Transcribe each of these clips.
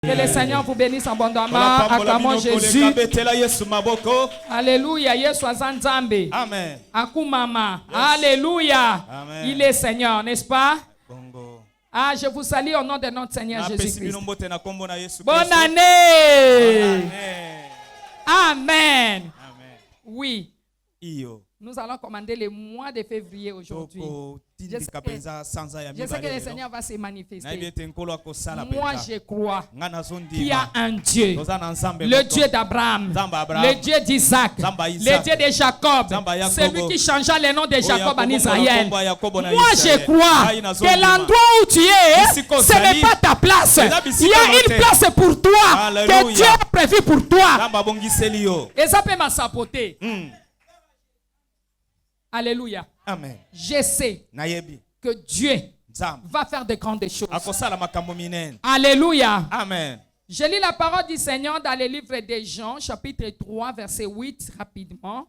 Que le Seigneur vous bénisse abondamment. Acclamons Jésus. Alléluia. Yesu azanzambe. Amen. Akumama. Yes. Alléluia. Amen. Il est Seigneur, n'est-ce pas? Bongo. Ah, je vous salue au nom de notre Seigneur Jésus-Christ. Bonne Bonne année. Amen. Amen. Oui. Iyo. Nous allons commander le mois de février aujourd'hui. Je sais que le Seigneur va se manifester. Moi, je crois qu'il y a un Dieu. Le Dieu d'Abraham, le Dieu d'Isaac, le Dieu de Jacob. Celui qui changea le nom de Jacob en Israël. Moi, je crois que l'endroit où tu es, ce n'est pas ta place. Il y a une place pour toi que Dieu a prévu pour toi. Et ça peut m'assapoter. Alléluia. Amen. Je sais que Dieu va faire de grandes choses. Alléluia. Amen. Je lis la parole du Seigneur dans le livre de Jean, chapitre 3, verset 8, rapidement.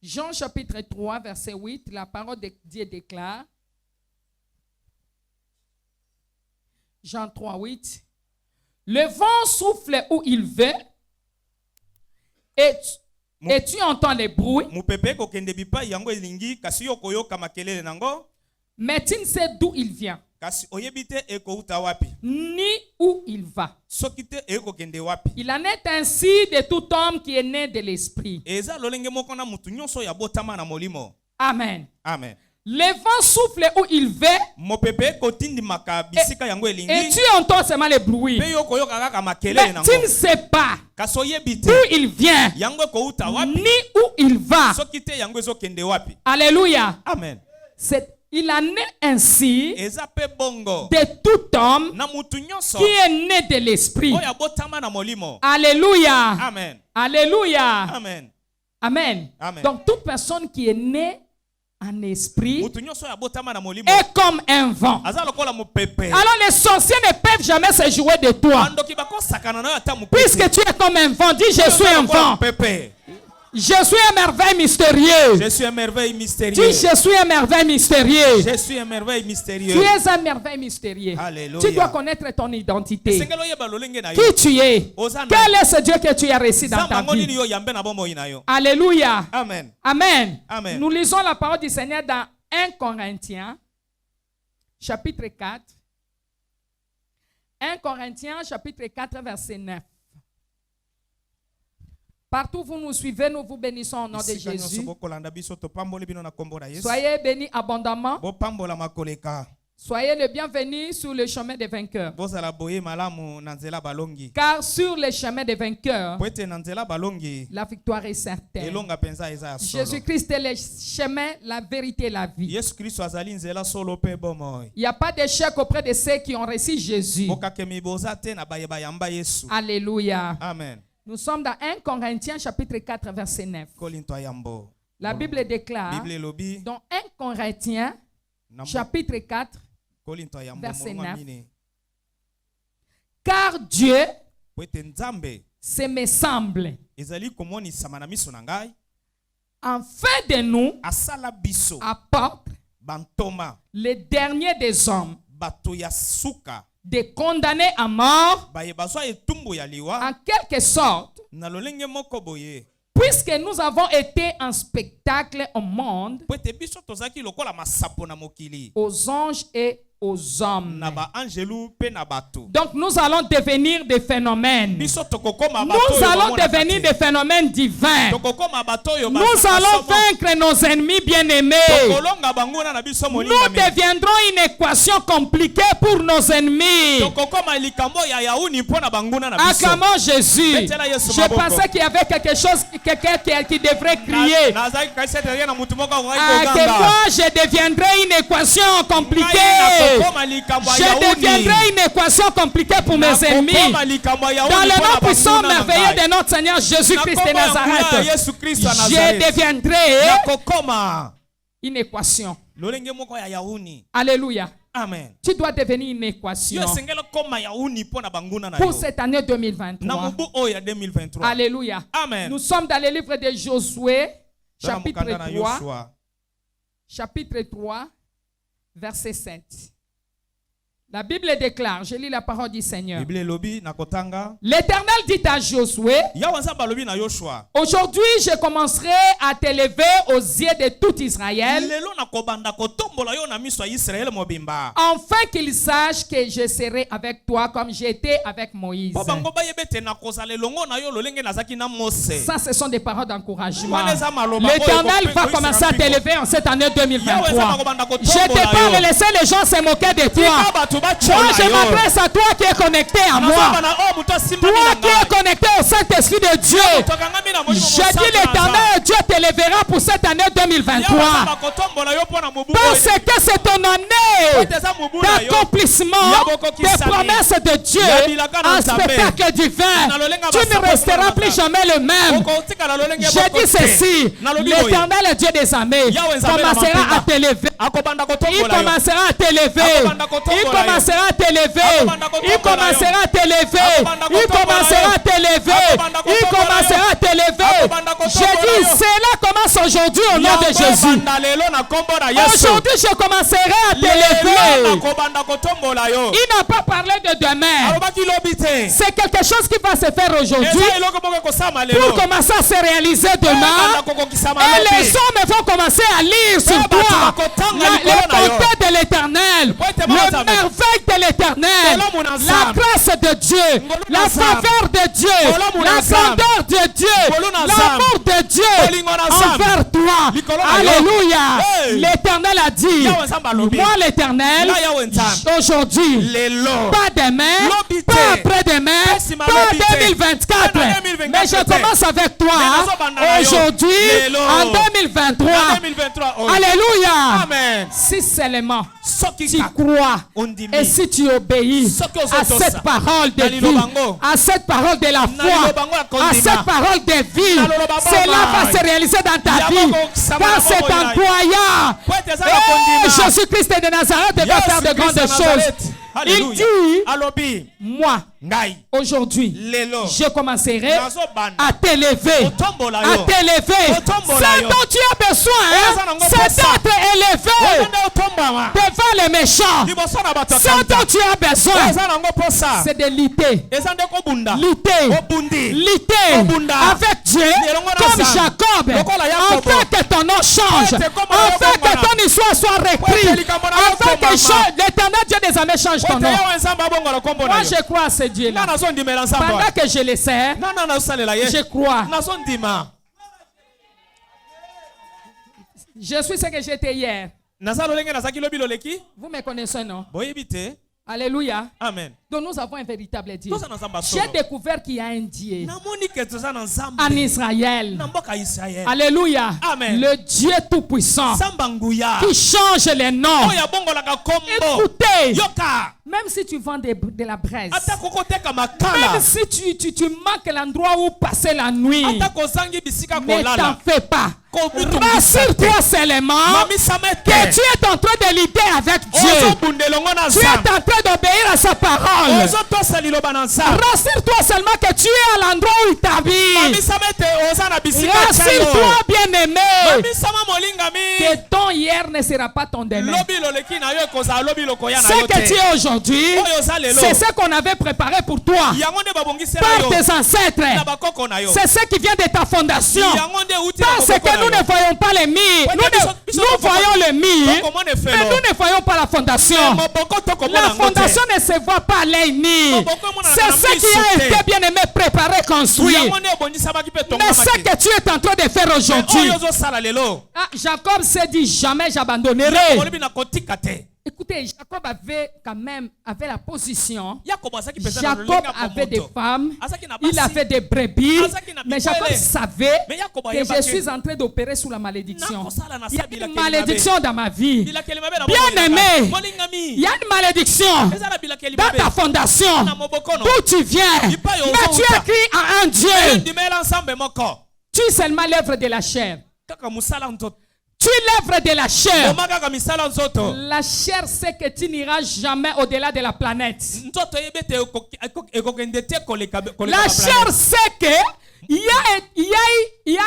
Jean, chapitre 3, verset 8, la parole de Dieu déclare. Jean 3, 8. Le vent souffle où il veut et tu entends les bruits. Mais tu ne sais d'où il vient, ni où il va. Il en est ainsi de tout homme qui est né de l'esprit. Amen. Amen. Le vent souffle où il veut et tu entends seulement les bruits. Mais tu ne sais pas d'où il vient ni où il va. Alléluia. Amen. Il en est ainsi de tout homme qui est né de l'esprit. Alléluia. Amen. Alléluia. Amen. Amen. Amen. Donc toute personne qui est née en esprit est comme un vent. Alors les sorciers ne peuvent jamais se jouer de toi. Puisque tu es comme un vent, dis je suis un vent. Je suis un merveille mystérieux. Je suis un merveille mystérieux. Dis je suis un merveille mystérieux. Je suis un merveille mystérieux. Tu es un merveille mystérieux. Alléluia. Tu dois connaître ton identité. Qui tu es? Quel est ce Dieu que tu as reçu dans ta vie? Alléluia. Amen. Amen. Amen. Nous lisons la parole du Seigneur dans 1 Corinthiens, chapitre 4. 1 Corinthiens, chapitre 4, verset 9. Partout où vous nous suivez, nous vous bénissons au nom de Jésus. Soyez bénis abondamment. Soyez le bienvenu sur le chemin des vainqueurs. Car sur le chemin des vainqueurs, la victoire est certaine. Jésus-Christ est le chemin, la vérité et la vie. Il n'y a pas d'échec auprès de ceux qui ont reçu Jésus. Alléluia. Amen. Nous sommes dans 1 Corinthiens chapitre 4 verset 9. La Bible déclare dans 1 Corinthiens chapitre 4 verset 9. Car Dieu, ce me semble, en fait de nous apporte le dernier des hommes, de condamner à mort, en quelque sorte, puisque nous avons été un spectacle au monde, aux anges et aux hommes. Donc nous allons devenir des phénomènes. Nous allons devenir des phénomènes divins. Nous allons vaincre nos ennemis bien-aimés. Nous deviendrons une équation compliquée pour nos ennemis. Acclamons Jésus. Je pensais qu'il y avait quelque chose, quelqu'un qui devrait crier. Que moi je deviendrai une équation compliquée. Je deviendrai une équation compliquée pour mes ennemis. Dans le nom puissant merveilleux de notre Seigneur Jésus-Christ de Nazareth, je deviendrai une équation. Alléluia. Amen. Tu dois devenir une équation pour cette année 2023. Alléluia. Amen. Nous sommes dans le livre de Josué, chapitre 3, verset 7. La Bible déclare, je lis la parole du Seigneur. L'Éternel dit à Josué, aujourd'hui je commencerai à t'élever aux yeux de tout Israël, afin qu'ils sachent que je serai avec toi comme j'étais avec Moïse. Ça, ce sont des paroles d'encouragement. L'Éternel va commencer à t'élever en cette année 2023. Je te parle, laisser les gens se moquer de toi. Moi, je m'adresse à toi qui es connecté à moi. Toi qui es connecté au Saint-Esprit de Dieu. Je dis l'Éternel, Dieu t'élèvera pour cette année 2023. Parce que c'est ton année d'accomplissement des promesses de Dieu en spectacle divin. Tu ne resteras plus jamais le même. Je dis ceci, l'Éternel Dieu des armées commencera à t'élever. Il commencera à t'élever. Il commencera à t'élever. Il commencera à t'élever. Il commencera à t'élever. Il commencera à t'élever. Je dis, cela commence aujourd'hui au nom de Jésus. Aujourd'hui, je commencerai à t'élever. Il n'a pas parlé de demain. C'est quelque chose qui va se faire aujourd'hui pour commencer à se réaliser demain. Et les hommes vont commencer à lire sur toi les bontés de l'Éternel, le merveille de l'Éternel, la grâce de Dieu, la faveur de Dieu, la grandeur de Dieu, l'amour de Dieu envers toi. Alléluia. L'Éternel a dit, moi l'Éternel, aujourd'hui, pas demain, pas après-demain, pas 2024, mais je commence avec toi aujourd'hui en 2023. Alléluia. Si seulement tu crois et si tu obéis à cette parole de vie, à cette parole de la foi, à cette parole de vie, cela va se réaliser dans ta vie. Car c'est incroyable. Jésus-Christ de Nazareth va faire de grandes choses. Il dit, moi, aujourd'hui, je commencerai à t'élever. À t'élever. Ce dont tu as besoin, c'est d'être élevé devant les méchants. Ce dont tu as besoin, c'est de lutter. Lutter avec Dieu comme Jacob. Afin que ton nom change. Afin que ton histoire soit reprise. Afin que l'Éternel Dieu des armées change ton nom. Moi je crois à ce Dieu-là. Pendant que je le sais, je crois. Je suis ce que j'étais hier. Vous me connaissez, non? Alléluia. Amen. Donc nous avons un véritable Dieu. J'ai découvert qu'il y a un Dieu en Israël. Alléluia. Amen. Le Dieu tout-puissant qui change les noms. Écoutez, même si tu vends de la braise, même si tu manques l'endroit où passer la nuit, ne t'en fais pas. Rassure-toi seulement que tu es en train de lutter avec Dieu. Tu es en train d'obéir à sa parole. Rassure-toi seulement que tu es à l'endroit où il t'habille. Rassure-toi, bien-aimé, que ton hier ne sera pas ton demain. Ce que tu es aujourd'hui, c'est ce qu'on avait préparé pour toi par tes ancêtres. C'est ce qui vient de ta fondation. Parce que nous ne voyons pas les murs. Nous voyons les murs, mais nous ne voyons pas la fondation. La fondation ne se voit pas à l'œil nu. C'est ce qui a été bien aimé, préparé, construit. Mais ce que tu es en train de faire aujourd'hui, Jacob s'est dit, jamais j'abandonnerai. Écoutez, Jacob avait quand même la position. Jacob avait des femmes, il avait des brebis, mais Jacob savait que je suis en train d'opérer sous la malédiction. Il y a une malédiction dans ma vie. Bien aimé, il y a une malédiction dans ta fondation, d'où tu viens. Mais tu es cru à un Dieu. Tu es seulement l'œuvre de la chair. Tu es l'œuvre de la chair. La chair sait que tu n'iras jamais au-delà de la planète. La chair sait que Il y a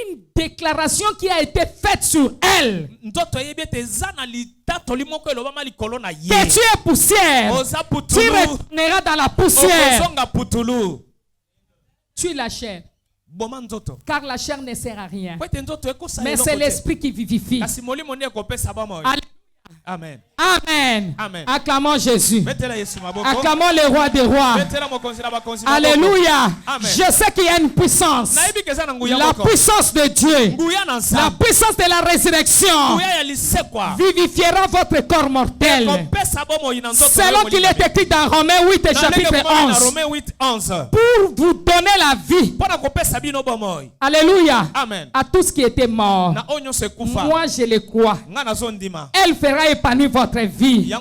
une déclaration qui a été faite sur elle. Que tu es poussière. Tu retourneras dans la poussière. Tu es la chair. Car la chair ne sert à rien. Mais c'est l'esprit qui vivifie. Amen. Amen. Amen. Acclamons Jésus. Acclamons le roi des rois. Alléluia. Amen. Je sais qu'il y a une puissance. La puissance de Dieu. La puissance de la résurrection vivifiera votre corps mortel. Selon qu'il est écrit dans Romains 8 et chapitre 11. Pour vous donner la vie. Alléluia. Amen. À tout ce qui était mort. Moi je le crois. Elle fera épanouir votre vie.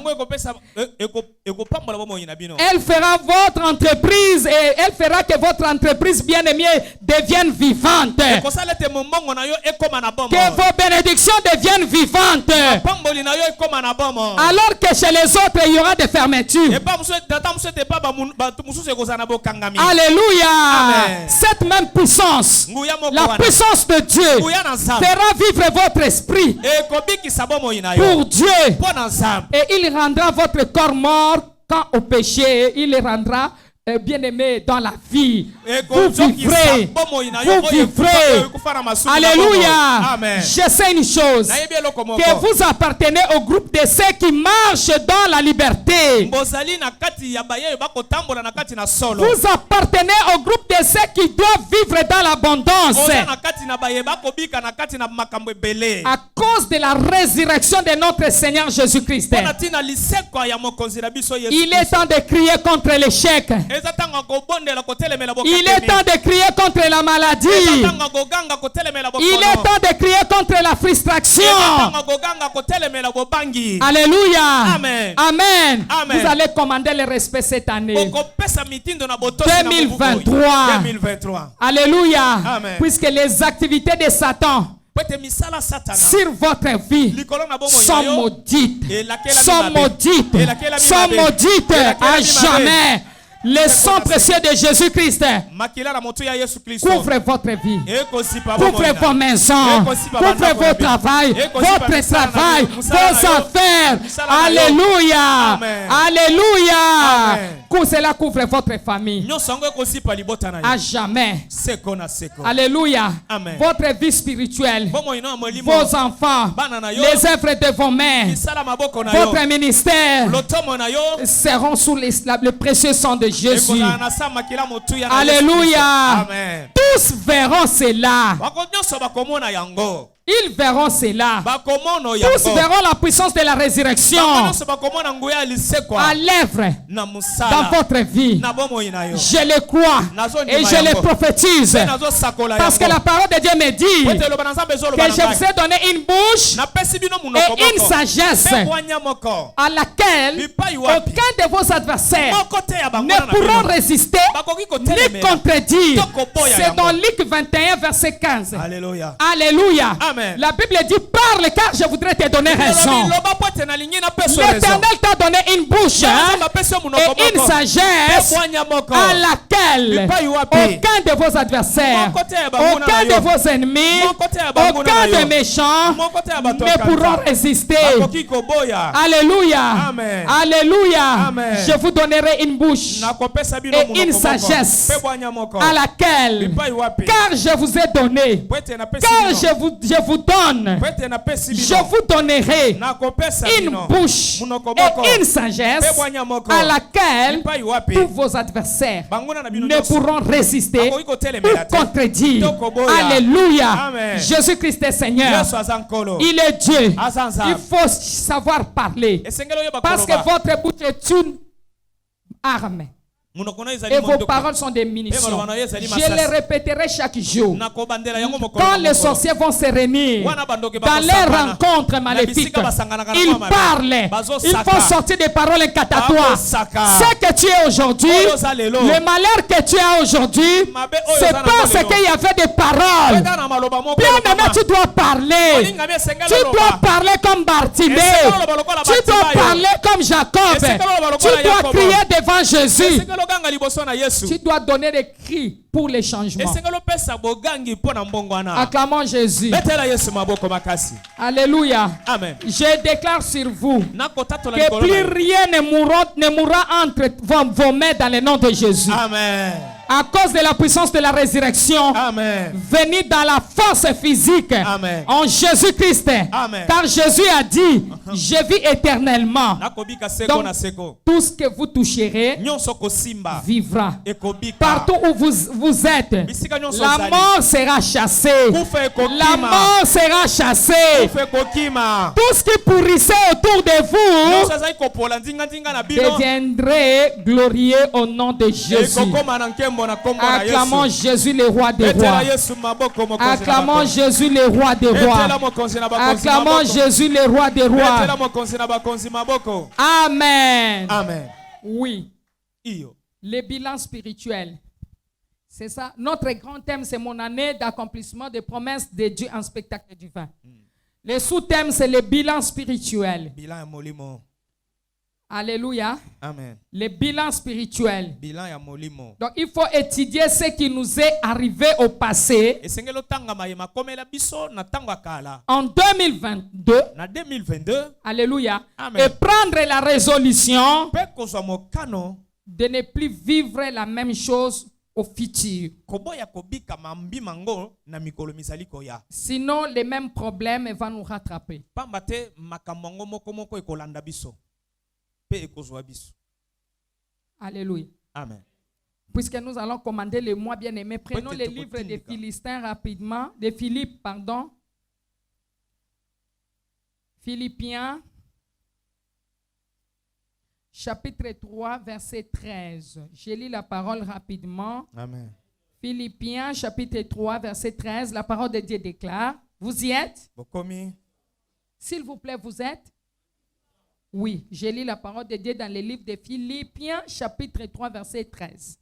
Elle fera votre entreprise et elle fera que votre entreprise bien-aimée devienne vivante. Que vos bénédictions deviennent vivantes. Alors que chez les autres il y aura des fermetures. Alléluia. Amen. Cette même puissance, la puissance de Dieu, fera vivre votre esprit pour Dieu. Et il rendra votre corps mort quand au péché, il le rendra bien-aimé dans la vie. Vous vivrez. Vous vivrez. Alléluia. Amen. Je sais une chose. Que vous appartenez au groupe de ceux qui marchent dans la liberté. Vous appartenez au groupe de ceux qui doivent vivre dans l'abondance. À cause de la résurrection de notre Seigneur Jésus-Christ. Il est temps de crier contre l'échec. Il est temps de crier contre la maladie. Il est temps de crier contre la frustration. Alléluia. Amen. Amen. Amen. Vous allez commander le respect cette année. 2023. Alléluia. Amen. Puisque les activités de Satan sur votre vie sont maudites. Sont maudites. Sont maudites à jamais. Le sang précieux de Jésus-Christ couvre votre vie, couvre vos maisons, couvre vos travail, votre travail, vos affaires. Alléluia. Alléluia. Que cela couvre votre famille à jamais. Alléluia. Votre vie spirituelle, vos enfants, les œuvres de vos mains, votre ministère seront sous le précieux sang de Jésus. Alléluia. Amen. Tous verront cela. Ils verront cela. Tous verront la puissance de la résurrection à l'œuvre dans votre vie. Je le crois et je le prophétise. Parce que la parole de Dieu me dit que je vous ai donné une bouche et une sagesse à laquelle aucun de vos adversaires ne pourront résister ni contredire. C'est dans Luc 21 verset 15. Alléluia. Alléluia. Amen. La Bible dit parle car je voudrais te donner raison. L'Éternel t'a donné une bouche et une sagesse à laquelle aucun de vos adversaires, aucun de vos ennemis, aucun de méchants ne pourront résister. Alléluia. Amen. Alléluia. Amen. Je vous donnerai une bouche et une sagesse à laquelle, car je vous ai donné, car je vous donne, je vous donnerai une bouche et une sagesse à laquelle tous vos adversaires ne pourront résister ou contredire. Alléluia. Amen. Jésus-Christ est Seigneur. Il est Dieu. Il faut savoir parler parce que votre bouche est une arme. Et vos paroles sont des munitions. Je les répéterai chaque jour. Quand les sorciers vont se réunir dans leurs rencontres maléfiques, ils parlent. Ils font sortir des paroles incantatoires. Ce que tu es aujourd'hui, le malheur que tu as aujourd'hui, c'est parce qu'il y avait des paroles. Bien-aimé, tu dois parler. Tu dois parler comme Bartimée. Tu dois parler comme Jacob. Tu dois crier devant Jésus. Tu dois donner des cris pour les changements. Acclamons Jésus. Alléluia. Amen. Je déclare sur vous que plus rien ne mourra entre vos mains dans le nom de Jésus. Amen. À cause de la puissance de la résurrection, Amen. venez dans la force physique. Amen. En Jésus-Christ. Amen. Car Jésus a dit, je vis éternellement. Donc, tout ce que vous toucherez vivra. Partout où vous êtes, la mort sera chassée. La mort sera chassée. Tout ce qui pourrissait autour de vous deviendrait glorieux au nom de Jésus. Acclamons Jésus le roi des rois. Acclamons Jésus le roi des rois. Acclamons Jésus le roi des rois. Amen. Amen. Oui. Les bilans spirituels. C'est ça. Notre grand thème, c'est mon année d'accomplissement des promesses de Dieu en spectacle divin. Le sous-thème, c'est le bilan spirituel. Alléluia. Amen. Le bilan spirituel. Donc il faut étudier ce qui nous est arrivé au passé. En 2022. Alléluia. Amen. Et prendre la résolution de ne plus vivre la même chose au futur. Sinon, les mêmes problèmes vont nous rattraper. Alléluia. Amen. Puisque nous allons commander le mois bien-aimé, prenons les livres des Philistins rapidement, de Philippe, pardon. Philippiens, chapitre 3, verset 13. Je lis la parole rapidement. Amen. Philippiens, chapitre 3, verset 13. La parole de Dieu déclare. Vous y êtes? S'il vous plaît, vous êtes? Oui, je lis la parole de Dieu dans le livre de Philippiens, chapitre 3, verset 13.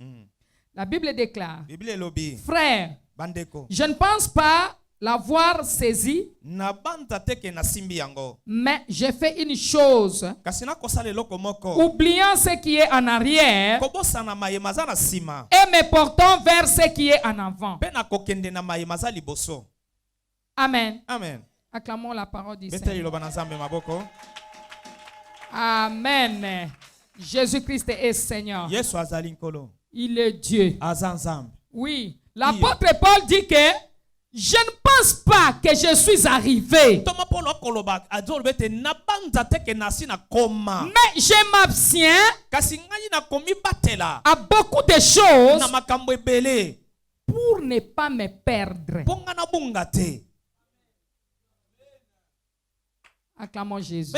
La Bible déclare, frère, je ne pense pas l'avoir saisi, mais j'ai fait une chose, oubliant ce qui est en arrière et me portant vers ce qui est en avant. Amen. Amen. Acclamons la parole du Seigneur. Amen. Jésus-Christ est Seigneur. Il est Dieu. Oui. L'apôtre Paul dit que je ne pense pas que je suis arrivé. Mais je m'abstiens à beaucoup de choses pour ne pas me perdre. Acclamons Jésus.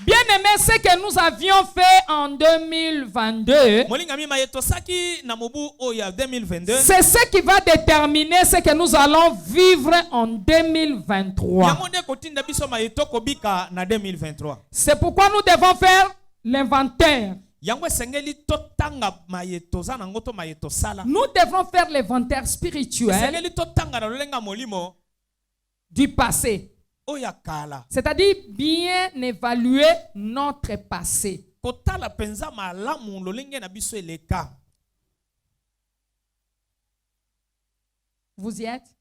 Bien aimé, ce que nous avions fait en 2022, c'est ce qui va déterminer ce que nous allons vivre en 2023. C'est pourquoi nous devons faire l'inventaire. Nous devons faire l'inventaire spirituel du passé. C'est-à-dire bien évaluer notre passé. Vous y êtes?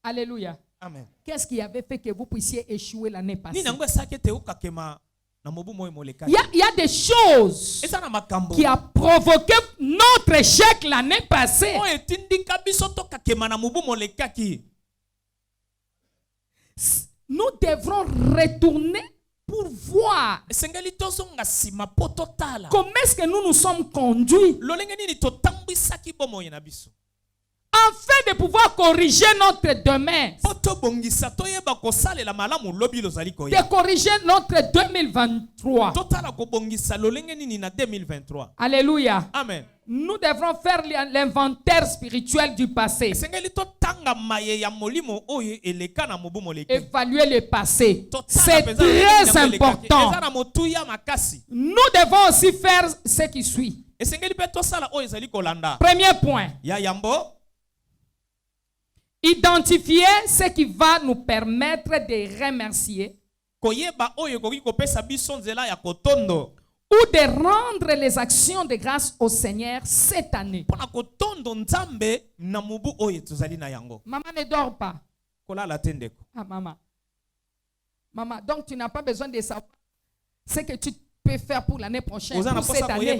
Alléluia. Amen. Qu'est-ce qui avait fait que vous puissiez échouer l'année passée? Il y a des choses qui ont provoqué notre échec l'année passée. Nous devrons retourner pour voir comment est-ce que nous nous sommes conduits afin de pouvoir corriger notre demain, de corriger notre 2023. Alléluia. Amen. Nous devrons faire l'inventaire spirituel du passé. Évaluer le passé. C'est très important. Nous devons aussi faire ce qui suit. Premier point. Identifier ce qui va nous permettre de remercier ou de rendre les actions de grâce au Seigneur cette année. Maman ne dort pas. Ah, maman. Maman, donc tu n'as pas besoin de savoir ce que tu peux faire pour l'année prochaine, pour cette année.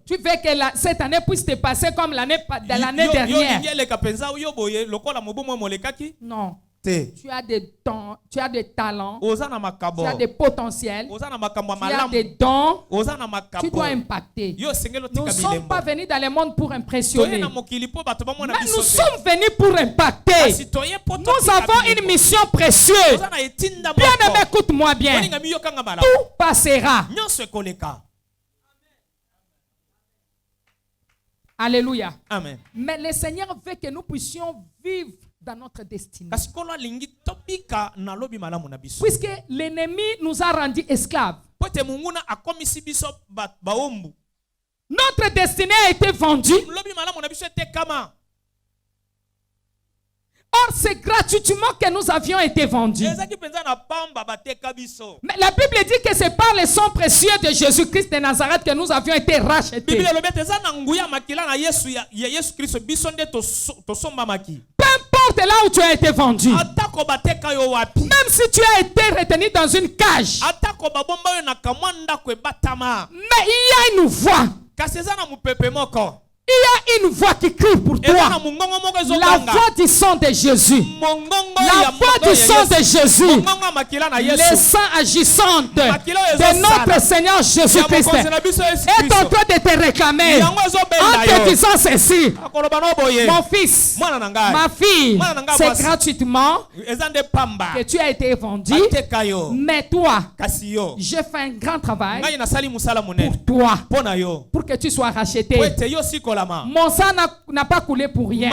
Tu veux que cette année puisse te passer comme l'année dernière. Non. Tu as des dons, tu as des talents, tu as des potentiels, tu as des dons, tu dois impacter. Nous ne sommes pas venus dans le monde pour impressionner, mais nous sommes venus pour impacter. Nous avons une mission précieuse. Bien-aimé, écoute-moi bien. Tout passera. Alléluia. Amen. Mais le Seigneur veut que nous puissions vivre dans notre destinée. Puisque l'ennemi nous a rendus esclaves. Notre destinée a été vendue. Or, c'est gratuitement que nous avions été vendus. Mais la Bible dit que c'est par le sang précieux de Jésus-Christ de Nazareth que nous avions été rachetés. Peu importe là où tu as été vendu, même si tu as été retenu dans une cage, mais il y a une voix. Il y a une voix qui crie pour toi. La voix du sang de Jésus. La voix du sang de Jésus. Le sang agissant de notre Seigneur Jésus-Christ est en train de te réclamer en te disant ceci. Mon fils, ma fille, c'est gratuitement que tu as été vendu. Mais toi, j'ai fait un grand travail pour toi, pour que tu sois racheté. Mon sang n'a pas coulé pour rien.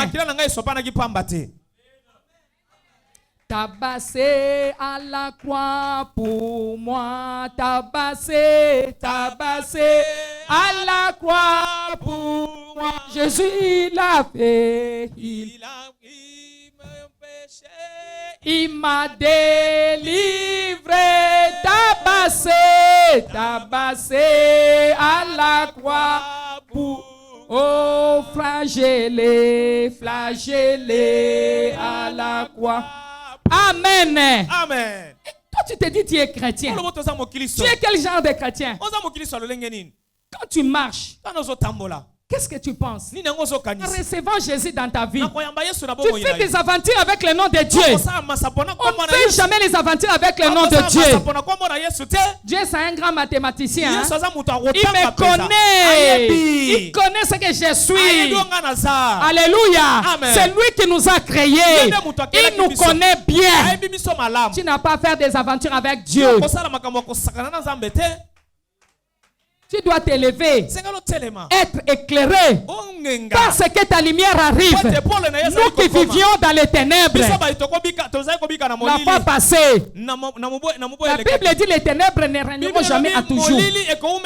Tabassé à la croix pour moi. Tabassé, tabassé à la croix pour moi. Jésus l'a fait. Il m'a délivré. Tabassé, tabassé à la croix pour oh, flagellé, flagellé à la croix. Amen. Amen. Toi, tu te dis tu es chrétien. Tu es quel genre de chrétien? Quand tu marches, qu'est-ce que tu penses? En recevant Jésus dans ta vie, tu fais des aventures avec le nom de Dieu. On ne fait jamais les aventures avec le nom de Dieu. Dieu, c'est un grand mathématicien. Hein? Il me connaît. Il connaît ce que je suis. Alléluia. C'est lui qui nous a créés. Il nous connaît bien. Tu n'as pas à faire des aventures avec Dieu. Tu dois t'élever, être éclairé, parce que ta lumière arrive. Nous qui vivions dans les ténèbres, la fois passée, la Bible dit les ténèbres ne régneront jamais à toujours. Il faut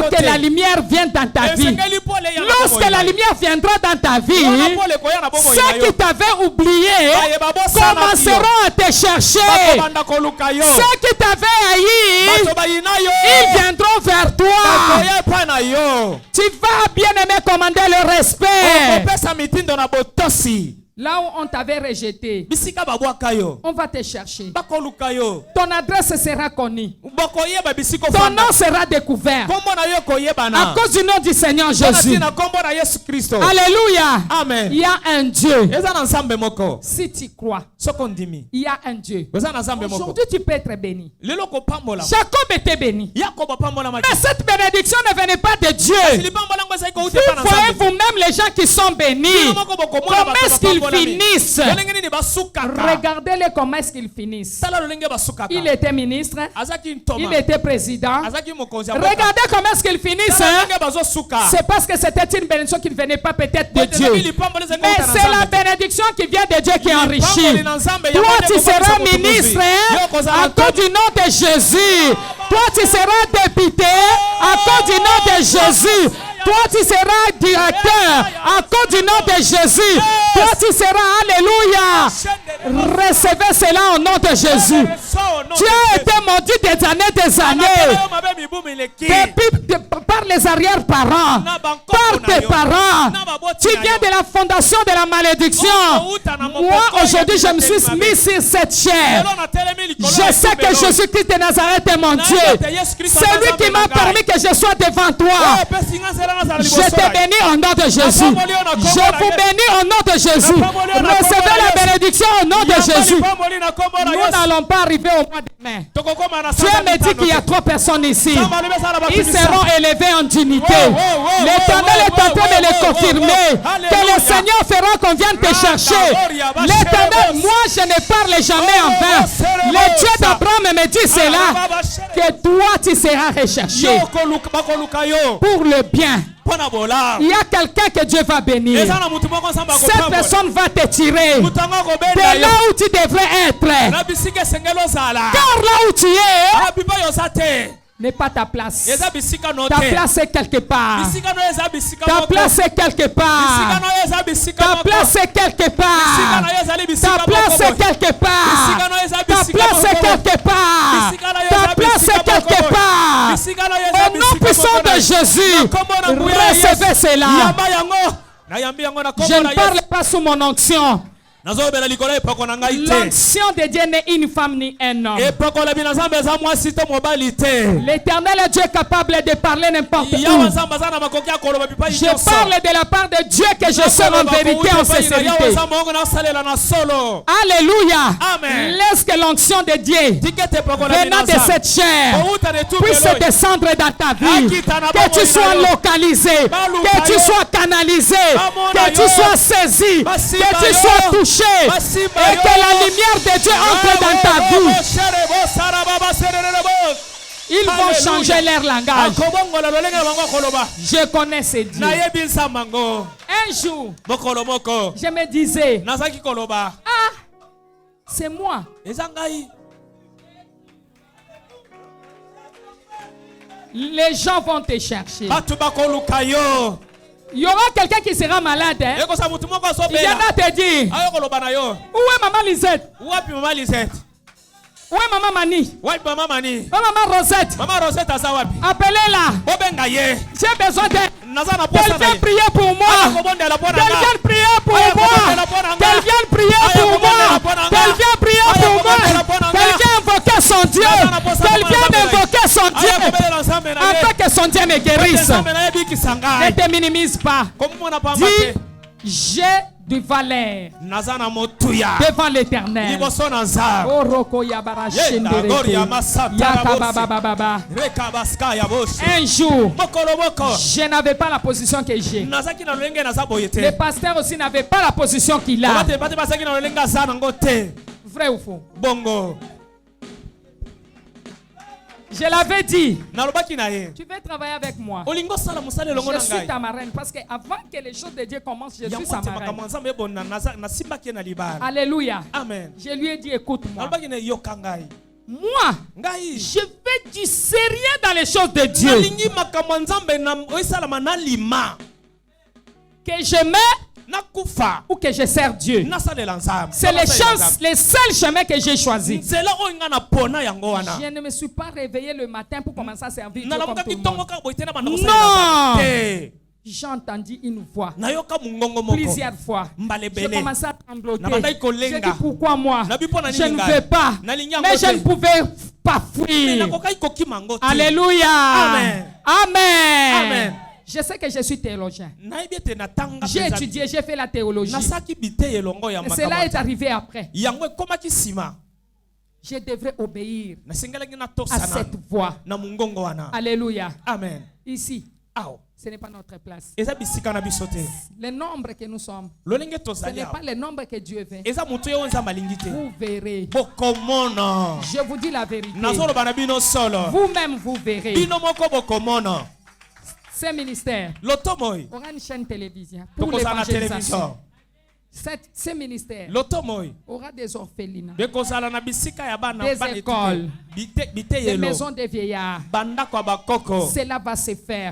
que la lumière vienne dans ta vie. Lorsque la lumière viendra dans ta vie, ceux qui t'avaient oublié commenceront à te chercher. Ceux qui t'avaient haï, ils viendront vers toi. Tu vas bien aimer commander le respect. Là où on t'avait rejeté, on va te chercher. Ton adresse sera connue. Ton nom sera découvert à cause du nom du Seigneur Jésus. Alléluia. Amen. Il y a un Dieu. Si tu crois, il y a un Dieu. Aujourd'hui, tu peux être béni. Jacob était béni. Mais cette bénédiction ne venait pas de Dieu. Vous voyez vous-même les gens qui sont bénis. Comment est-ce qu'ils finissent? Regardez-les comment est-ce qu'ils finissent. Il était ministre. Il était président. Regardez comment est-ce qu'ils finissent. Hein? C'est parce que c'était une bénédiction qui ne venait pas peut-être de Dieu. Mais c'est la bénédiction qui vient de Dieu qui enrichit. Toi tu seras ministre hein? À cause du nom de Jésus. Toi tu seras député à cause du nom de Jésus. Toi, tu seras directeur à cause du nom de Jésus. Toi, tu seras, alléluia. Recevez cela au nom de Jésus. Tu as été maudit des années. Par les arrière-parents, par tes parents. Tu viens de la fondation de la malédiction. Moi, aujourd'hui, je me suis mis sur cette chair. Je sais que Jésus-Christ de Nazareth est mon Dieu. C'est lui qui m'a permis que je sois devant toi. Je te bénis au nom de Jésus. Je vous bénis au nom de Jésus. Recevez la bénédiction au nom de Jésus. Nous n'allons pas arriver au mois de mai. Dieu me dit qu'il y a 3 personnes ici. Ils seront élevés en dignité. L'Éternel est en train de le confirmer. Que le Seigneur fera qu'on vienne te chercher. L'Éternel, moi je ne parle jamais en vain. Le Dieu d'Abraham me dit cela. Que toi tu seras recherché. Pour le bien. Il y a quelqu'un que Dieu va bénir. Cette personne va te tirer de là où tu devrais être. Car là où tu es n'est pas ta place. Ta place est quelque part. Ta place est quelque part. Ta place est quelque part. Ta place est quelque part. Ta place est quelque part. Ta place est quelque part. Au nom puissant de Jésus, recevez cela. Je ne parle pas sous mon onction. L'onction de Dieu n'est une femme ni un homme. L'Éternel Dieu est capable de parler n'importe où. Je parle de la part de Dieu que je sois en vérité, en sincérité. Alléluia. Amen. Laisse que l'onction de Dieu venant de cette chair puisse descendre dans ta vie. Que tu sois localisé, que tu sois canalisé, que tu sois saisi, que tu sois touché. Et que la lumière de Dieu entre dans ta vie. Ils vont changer leur langage. Je connais ces dieux. Un jour, je me disais, ah, c'est moi. Les gens vont te chercher. Il y aura quelqu'un qui sera malade. Hein? Il viendra te dire, où est maman Lisette? Où est maman Mani? Où est maman Rosette? Appelez-la. J'ai besoin d'elle. Qu'elle vienne prier pour moi. Qu'elle vienne prier pour moi. Qu'elle vienne prier pour moi. Qu'elle vienne prier pour moi. Qu'elle vienne invoquer son Dieu. Qu'elle vienne invoquer son Dieu. Afin que son Dieu me guérisse. Ne te minimise pas. Dis, j'ai du valeur devant l'Éternel. Un jour, je n'avais pas la position que j'ai. Le pasteur aussi n'avait pas la position qu'il a. Vrai ou faux? Bongo. Je l'avais dit. Tu veux travailler avec moi. Je suis ta marraine. Parce qu'avant que les choses de Dieu commencent, je suis sa marraine. Alléluia. Amen. Je lui ai dit, écoute-moi. Moi, je fais du sérieux dans les choses de Dieu. Que je meurs ou que je sers Dieu. C'est les seuls chemins que j'ai choisis. Je ne me suis pas réveillé le matin pour commencer à servir Dieu comme tout le monde. Non! J'ai entendu une voix plusieurs fois. J'ai commencé à trembloter. J'ai dit pourquoi moi? Je ne veux pas. Mais je ne pouvais pas fuir. Alléluia. Amen. Amen. Amen. Je sais que je suis théologien. J'ai étudié, j'ai fait la théologie. Et cela est arrivé après. Je devrais obéir à cette voix. Alléluia. Amen. Ici, ce n'est pas notre place. Le nombre que nous sommes, ce n'est pas le nombre que Dieu veut. Vous verrez. Je vous dis la vérité. Vous-même, vous verrez. Ce ministère aura une chaîne télévision pour l'évangélisation. Ce ministère aura des orphelinats, des écoles, les maisons des vieillards. Cela va se faire.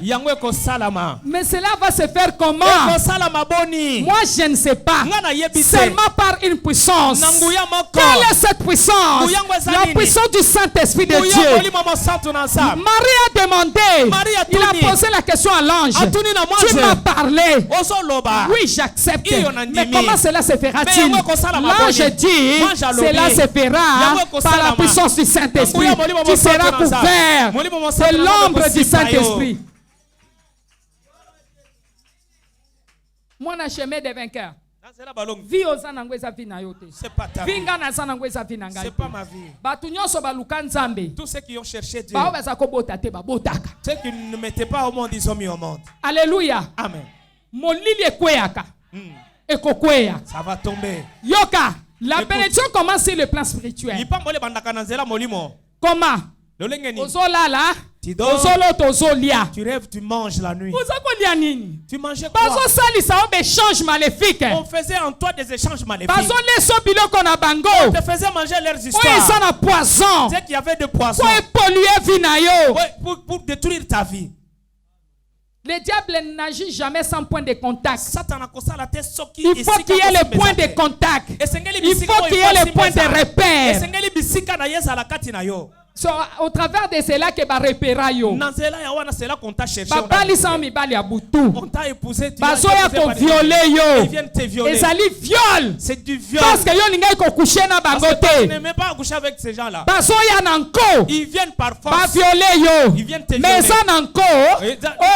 Mais cela va se faire comment? Moi je ne sais pas. Seulement par une puissance. Quelle est cette puissance? La puissance du Saint-Esprit de Dieu. Marie a demandé. Il a posé la question à l'ange. Tu m'as parlé. Oui, j'accepte. Mais comment cela se fera-t-il? L'ange dit, cela se fera par la puissance du Saint-Esprit. Tu seras couvert de l'ombre du Saint-Esprit. Moi, je suis chemin des vainqueurs. C'est pas ta vie. C'est pas ma vie. Tous ceux qui ont cherché Dieu, ceux qui ne mettaient pas au monde, ils ont mis au monde. Alléluia. Amen. Ça va tomber. Yoka, la bénédiction commence sur le plan spirituel. Comment? Tu dors, tu rêves, tu manges la nuit. Tu mangeais quoi? On faisait en toi des échanges maléfiques. On te faisait manger leurs histoires. C'est qu'il y avait de poissons pour détruire ta vie. Le diable n'agit jamais sans point de contact. Il faut qu'il y ait le point de contact. Il faut qu'il y ait le point de repère. So, au travers de cela que va repérer yo. On t'a épousé, tu as violé yo. Ils viennent te violer. Viol. C'est du viol. Parce que yo n'ingay ko coucher na bangote. Tu n'aimais pas coucher avec ces gens-là. Ils viennent par force. Ils viennent te violer. Mais ça nanko. Oh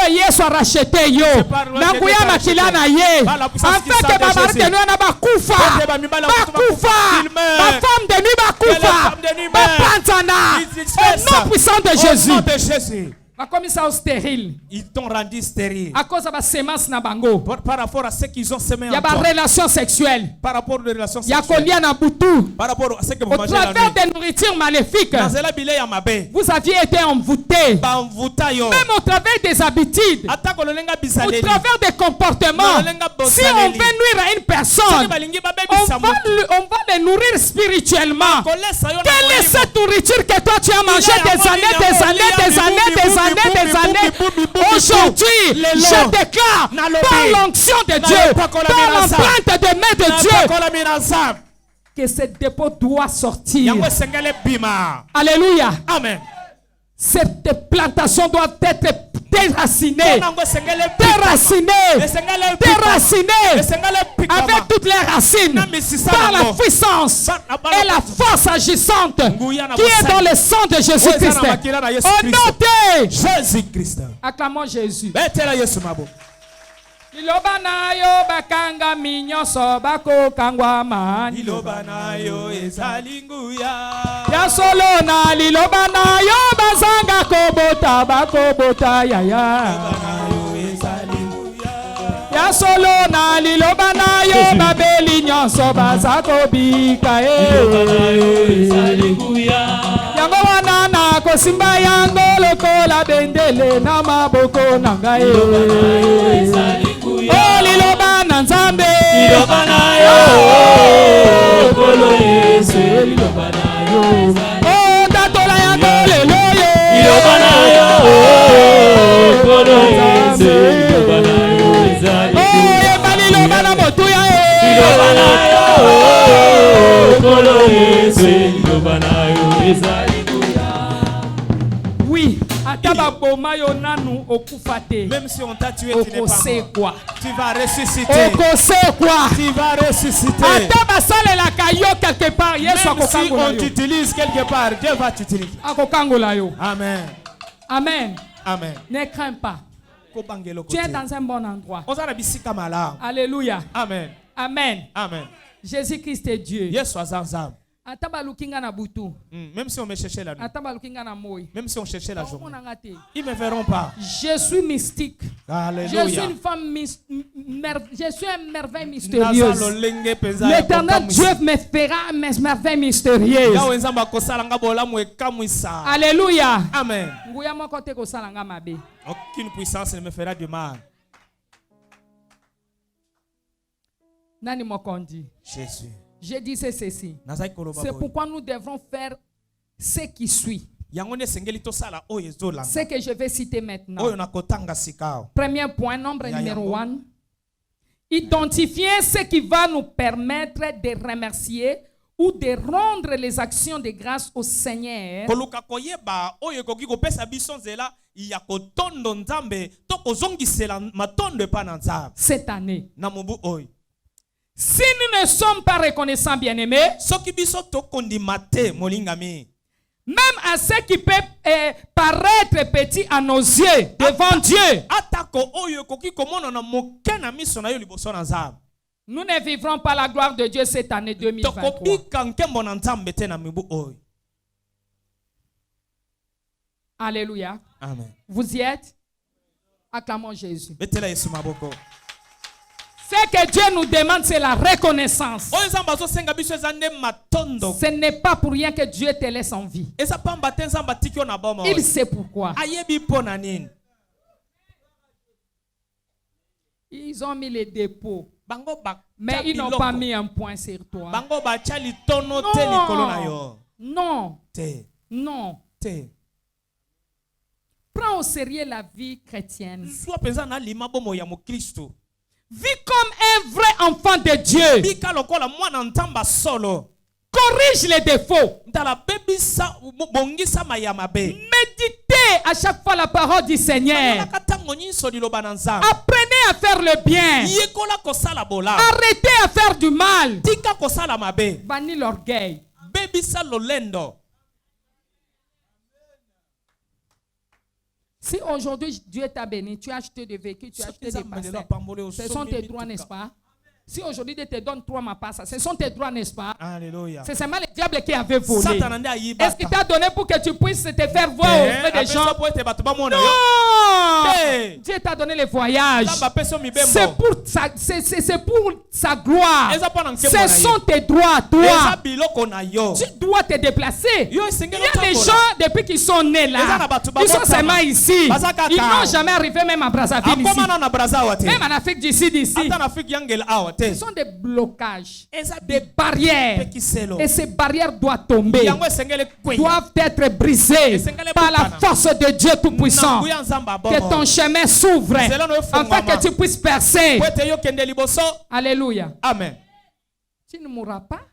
Yesu a racheté yo. Nanguya makila na ye. En fait que babar de nous na bakufa. Bakufa. Ba femme de nuit bakufa. Ba pantana. Au nom puissant de Jésus. Comme ça stérile. Ils t'ont rendu stérile. À cause de la sémence na bango. Par rapport à ce qu'ils ont semé en toi. Il y a des relations sexuelles. Par rapport aux relations sexuelles. Il y a par rapport à ce que vous mangez la nuit. Au travers des nourritures maléfiques. Vous aviez été envoûtés. Même au travers des habitudes. Au travers des comportements. Si on veut nuire à une personne, on va les nourrir spirituellement. Quelle est cette nourriture que toi tu as mangée des années. Aujourd'hui, je déclare par l'onction de Dieu, par l'empreinte de main de Dieu, que ce dépôt doit sortir. Alléluia. Amen. Cette plantation doit être déracinée avec toutes les racines par la puissance et la force agissante qui est dans le sang de Jésus-Christ. Au nom de Jésus-Christ. Acclamons Jésus. Liloba na yo bakanga minyoso bako kangwa mani. Liloba na yo ezalinguya. Ya solo na liloba na yo bazanga kobota bako bota ya ya. Liloba na yo ezalinguya. Ya solo na liloba na yo babeli nyonso bazako bika Liloba na yo ezalinguya. Yango wana na kosimba yango lokola bendele na maboko na ngai. Liloba na yo ezalinguya. Oh liloba na nzambe. Liloba na yo kolo Yesu. Liloba na yo. Oh tatola yango lelo ye. Liloba na yo kolo Yesu. Liloba na yo ezali. Oh yeba liloba na motuya ye. Liloba na yo kolo Yesu. Liloba na yo ezali. Oui. Même si on t'a tué, tu n'es pas mort. Tu vas ressusciter. Tu vas ressusciter. Même si on t'utilise quelque part, Dieu va t'utiliser. Amen. Amen. Amen. Ne crains pas. Tu es dans un bon endroit. Alléluia. Amen. Amen. Amen. Jésus-Christ est Dieu. Même si on me cherchait la nuit, même si on cherchait la journée, ils ne me verront pas. Je suis mystique. Alléluia. Je suis une femme je suis une merveille mystérieuse. L'éternel Dieu me fera mes merveilles mystérieuses. Alléluia. Amen. Aucune puissance ne me fera du mal. Nani Mokondi. Jésus. Je disais ceci. C'est pourquoi nous devrons faire ce qui suit, ce que je vais citer maintenant. Premier point, nombre numéro 1. Identifier ce qui va nous permettre de remercier ou de rendre les actions de grâce au Seigneur cette année. Si nous ne sommes pas reconnaissants, bien-aimés, même à ce qui peut paraître petit à nos yeux devant Dieu, nous ne vivrons pas la gloire de Dieu cette année 2023. Alléluia. Amen. Vous y êtes? Acclamons Jésus. Ce que Dieu nous demande, c'est la reconnaissance. Ce n'est pas pour rien que Dieu te laisse en vie. Il sait pourquoi. Ils ont mis les dépôts, mais ils n'ont pas mis un point sur toi. Non. Non. Prends au sérieux la vie chrétienne. Vis comme un vrai enfant de Dieu. Corrige les défauts. Méditez à chaque fois la parole du Seigneur. Apprenez à faire le bien. Arrêtez à faire du mal. Bannis l'orgueil. Si aujourd'hui Dieu t'a béni, tu as acheté des véhicules, tu as acheté des pasteurs, ce sont tes droits, n'est-ce pas? Si aujourd'hui Dieu te donne 3 mapassa, ce sont tes droits, n'est-ce pas? Alléluia. C'est seulement le diable qui avait volé. Est-ce qu'il t'a donné pour que tu puisses te faire voir auprès des gens? Non! Dieu t'a donné le voyage. C'est pour sa gloire. Ce sont tes droits, toi. Tu dois te déplacer. Il y a des gens, depuis qu'ils sont nés là, ils sont seulement ici. Ils n'ont jamais arrivé même à Brazzaville ici. Même en Afrique du Sud ici. Ce sont des blocages, des barrières. Et ces barrières doivent tomber, doivent être brisées par la force de Dieu Tout-Puissant. Que ton chemin s'ouvre afin que tu puisses percer. Alléluia. Amen. Tu ne mourras pas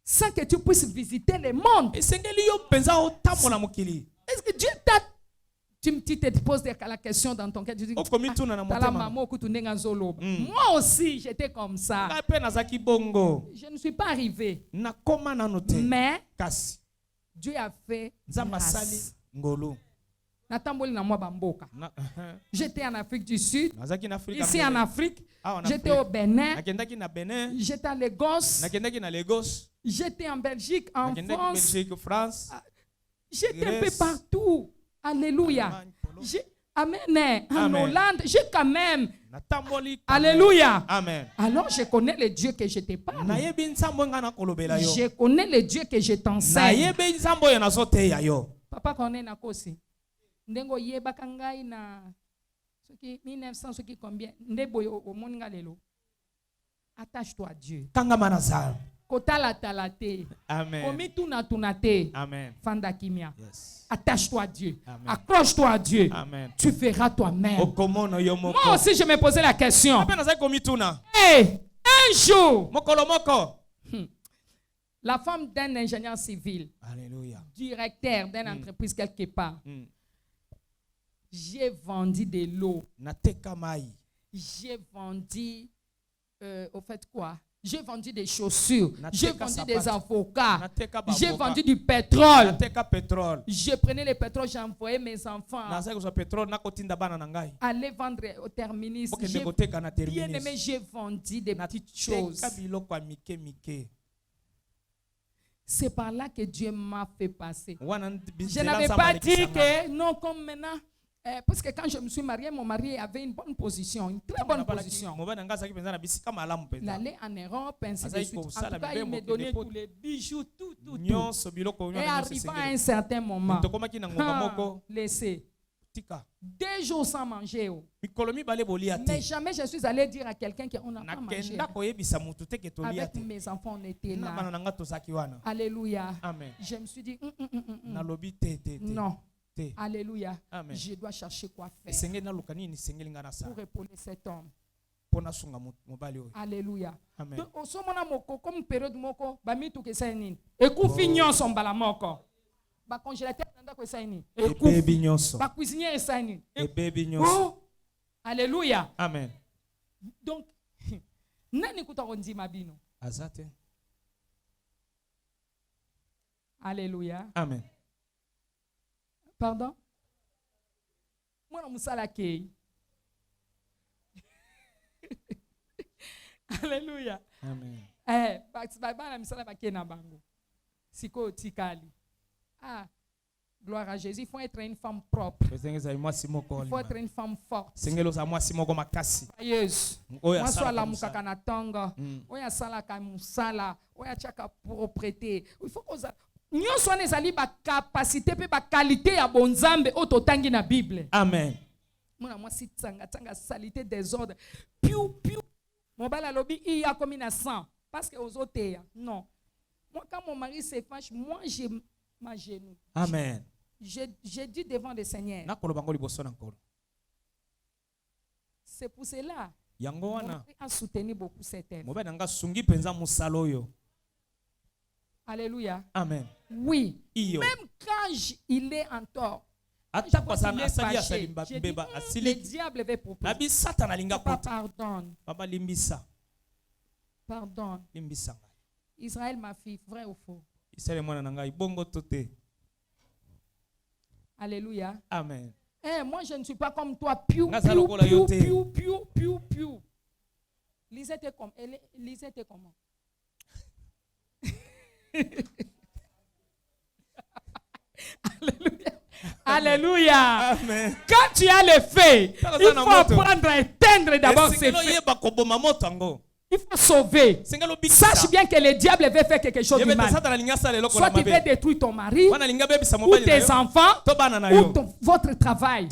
sans que tu puisses visiter le monde. Est-ce que Dieu t'a... Tu te poses la question dans ton cœur. Tu dis, moi aussi, j'étais comme ça. Je ne suis pas arrivé. Mais Dieu a fait grâce. J'étais en Afrique du Sud. Ici en Afrique. J'étais au Bénin. J'étais à Lagos. J'étais en Belgique, en France. J'étais un peu partout. Alléluia. Amen. En Hollande, j'ai quand même. Alléluia. Amen. Alors je connais le Dieu que je te parle. Je connais le Dieu que je t'enseigne. Papa connaît na kosi. Ndengo yeba kangai na soki 1900 soki combien ndebo o moninga lelo. Attache-toi à Dieu. Kotala talate. Amen. Omituna tunate. Amen. Fanda kimia. Yes. Attach-toi à Dieu. Accroche-toi à Dieu. Amen. Tu feras toi-même. Moi aussi, je me posais la question. Hey, un jour, la femme d'un ingénieur civil, Alléluia, directeur d'une entreprise quelque part, j'ai vendu de l'eau. J'ai vendu, au fait quoi? J'ai vendu des chaussures, j'ai vendu des avocats, j'ai vendu du pétrole. Je prenais le pétrole, j'envoyais mes enfants aller vendre au terminus. Bien aimé, j'ai vendu des petites choses. C'est par là que Dieu m'a fait passer. Je n'avais pas dit que non, comme maintenant. Parce que quand je me suis marié, mon mari avait une bonne position, une très bonne position. Il allait en Europe, ainsi de suite. En tout cas, il me donnait tous les bijoux, tout. Et arrivant à un certain moment, laissez. 2 jours sans manger. Mais jamais je suis allé dire à quelqu'un qu'on n'a pas mangé. Avec mes enfants, on était là. Alléluia. Amen. Je me suis dit, non. Alléluia. Amen. Je dois chercher quoi faire pour épauler cet homme. Alléluia. Amen. Comme période moko, bamitu ke saini. Ekufi nyonso mbala moko. Ba congélateur nanda ko saini. Ekufi nyonso. Ba cuisinier saini. Ebebi nyonso. Alléluia. Amen. Donc nani kutako ndima bino. Azate. Alléluia. Amen. Pardon? Moi na musala kei. Alléluia. Amen. Bana misala bakena bango. Siko tikali. Ah, gloire à Jésus. Il faut être une femme propre. Il faut être une femme forte. Yes. Moi soit la mukaka na tanga. Oya sala ka musala. Oya chaka propreté. Il faut qu'on nyonso wana ezali ba capacité pe ba qualité ya bonzambe ototangi na Bible. Amen. Mona moi si tanga salité désordre. Piu piu. Mon bala lobby il y a comme une 100 parce que aux autres non. Moi quand mon mari se fâche, moi j'ai ma genou. Amen. J'ai dit devant le Seigneur. C'est pour cela. Yango wana a soutenu beaucoup cette œuvre. Mobe nanga sungi penza musalo yo. Alléluia. Amen. Oui. Iyo. Même quand il est en tort. Le diable veut proposer. Papa, pardonne. Papa limbisa. Pardonne. Limbisa. Israël, ma fille, vrai ou faux? Israël mwana nanga ibongo tote. Alléluia. Amen. Moi je ne suis pas comme toi. Piou, piou, piou, piou, piou, piou, piou. Lisette est comme. Lisette est comment? Alléluia. Alléluia. Amen. Quand tu as le feu, il faut apprendre à éteindre d'abord ces feux. Il faut sauver. Sache bien que le diable veut faire quelque chose de mal. Soit il veut détruire ton mari, ou tes enfants, ou votre travail.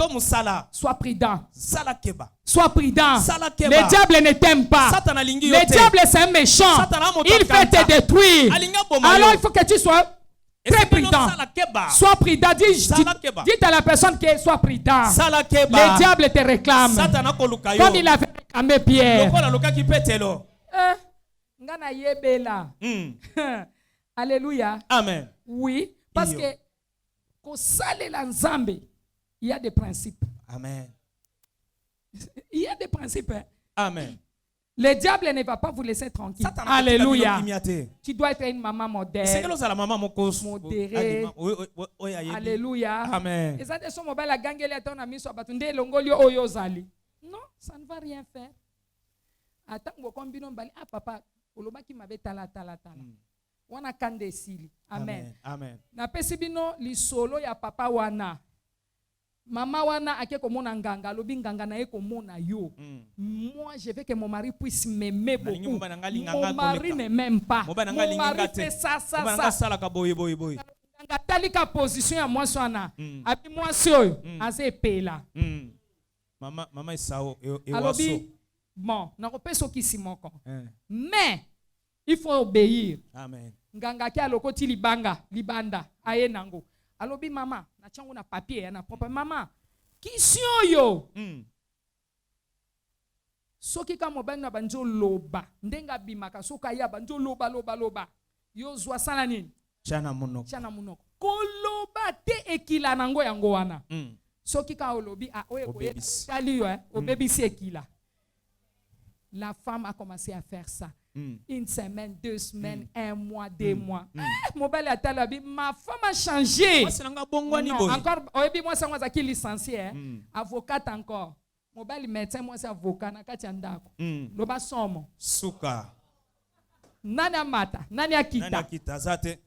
Sois prudent. Sois prudent. Le diable ne t'aime pas. Le diable c'est un méchant. Il veut te détruire. Alors il faut que tu sois très prudent. Sois prudent. Dis à la personne que soit prudent. Le diable te réclame. Comme il avait réclamé Pierre. Alléluia. Amen. Oui, parce que il y a des principes. Amen. Il y a des principes. Amen. Le diable ne va pas vous laisser tranquille. Alléluia. Tu dois être une maman modèle. Modérée. Alléluia. Amen. Non, ça ne va rien faire. Attends, papa, wana kande sili. Amen. Amen. Na pesi bino li solo ya papa wana. Mama wana ake komona nganga, lobi nganga na ye komona yo. Moi, je veux que mon mari puisse m'aimer beaucoup. Mon mari ne m'aime pas. Mon mari fait ça. Nganga talika position ya moi swana. Abi moi soyo, aze pela. Mama isao alobi bon, na kopeso kisimoko. Mais il faut obéir. Amen. Nganga ki alokoti libanda aye nango. Alobi mama, na changu na papier na propre mama. Kisio yo. Soki ka mobali na banjo loba, ndenga bimaka soka ya banjo loba. Yo zwa sala nini? Chana munoko. Koloba te ekila nango yango wana. Soki ka olobi oye koye tali yo obebisi ekila. La femme a commencé à faire ça. Une semaine, 2 semaines, 1 mois, 2 mois. Mon bel atalabi, ma femme a changé. Non, encore, moi c'est moi qui licencié, avocate encore. Mon bel médecin, moi c'est avocat na kati andako. Loba somo. Suka. Nani mata, nani akita zate.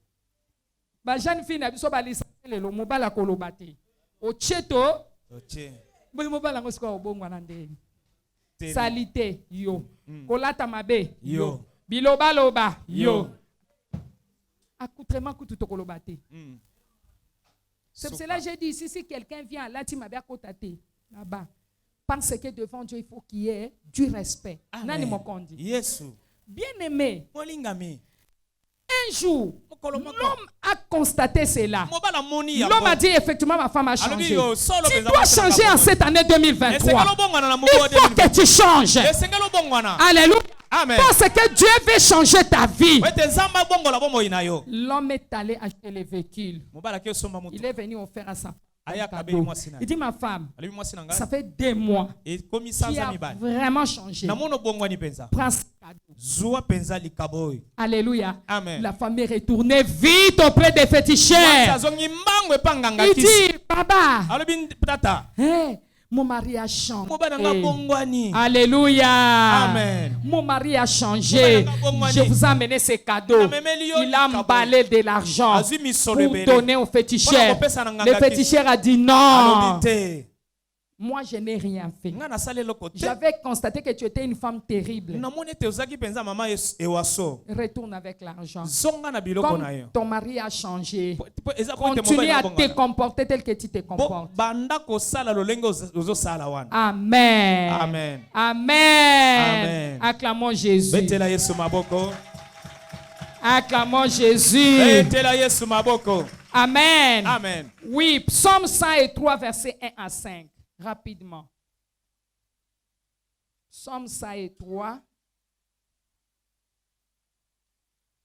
Ba jeune fille na biso ba licencié lelo mobala kolobate. Ocheto. Mo bala ngosiko obongwa na ndeni. Salité, yo. Kolata mabe, yo. Biloba, yo. Accoutrement kutu tokolobate. C'est pour cela que j'ai dit ici, si quelqu'un vient là, tu m'avais à côté là-bas. Pense que devant Dieu, il faut qu'il y ait du respect. Yes. Bien-aimé, un jour, l'homme a constaté cela. L'homme a dit effectivement ma femme a changé. Tu dois changer en cette année 2023. Il faut que tu changes. Alléluia. Amen. Parce que Dieu veut changer ta vie. L'homme est allé acheter les véhicules. Il est venu offrir à sa cadeau. Il dit ma femme, ça fait 2 mois. Tu as vraiment changé. Prends ce cadeau. Alléluia. Amen. La femme est retournée vite auprès des féticheurs. Il dit, papa, mon mari a changé. Alléluia. Amen. Mon mari a changé. Je vous ai amené ces cadeaux. Il a emballé de l'argent pour donner au féticheur. Le féticheur a dit non. Moi, je n'ai rien fait. J'avais constaté que tu étais une femme terrible. Retourne avec l'argent. Comme ton mari a changé, continue à te comporter tel que tu te comportes. Amen. Amen. Amen. Acclamons Jésus. Acclamons Jésus. Amen. Amen. Oui, Psaume 103, versets 1 à 5. Rapidement. Psaume 103,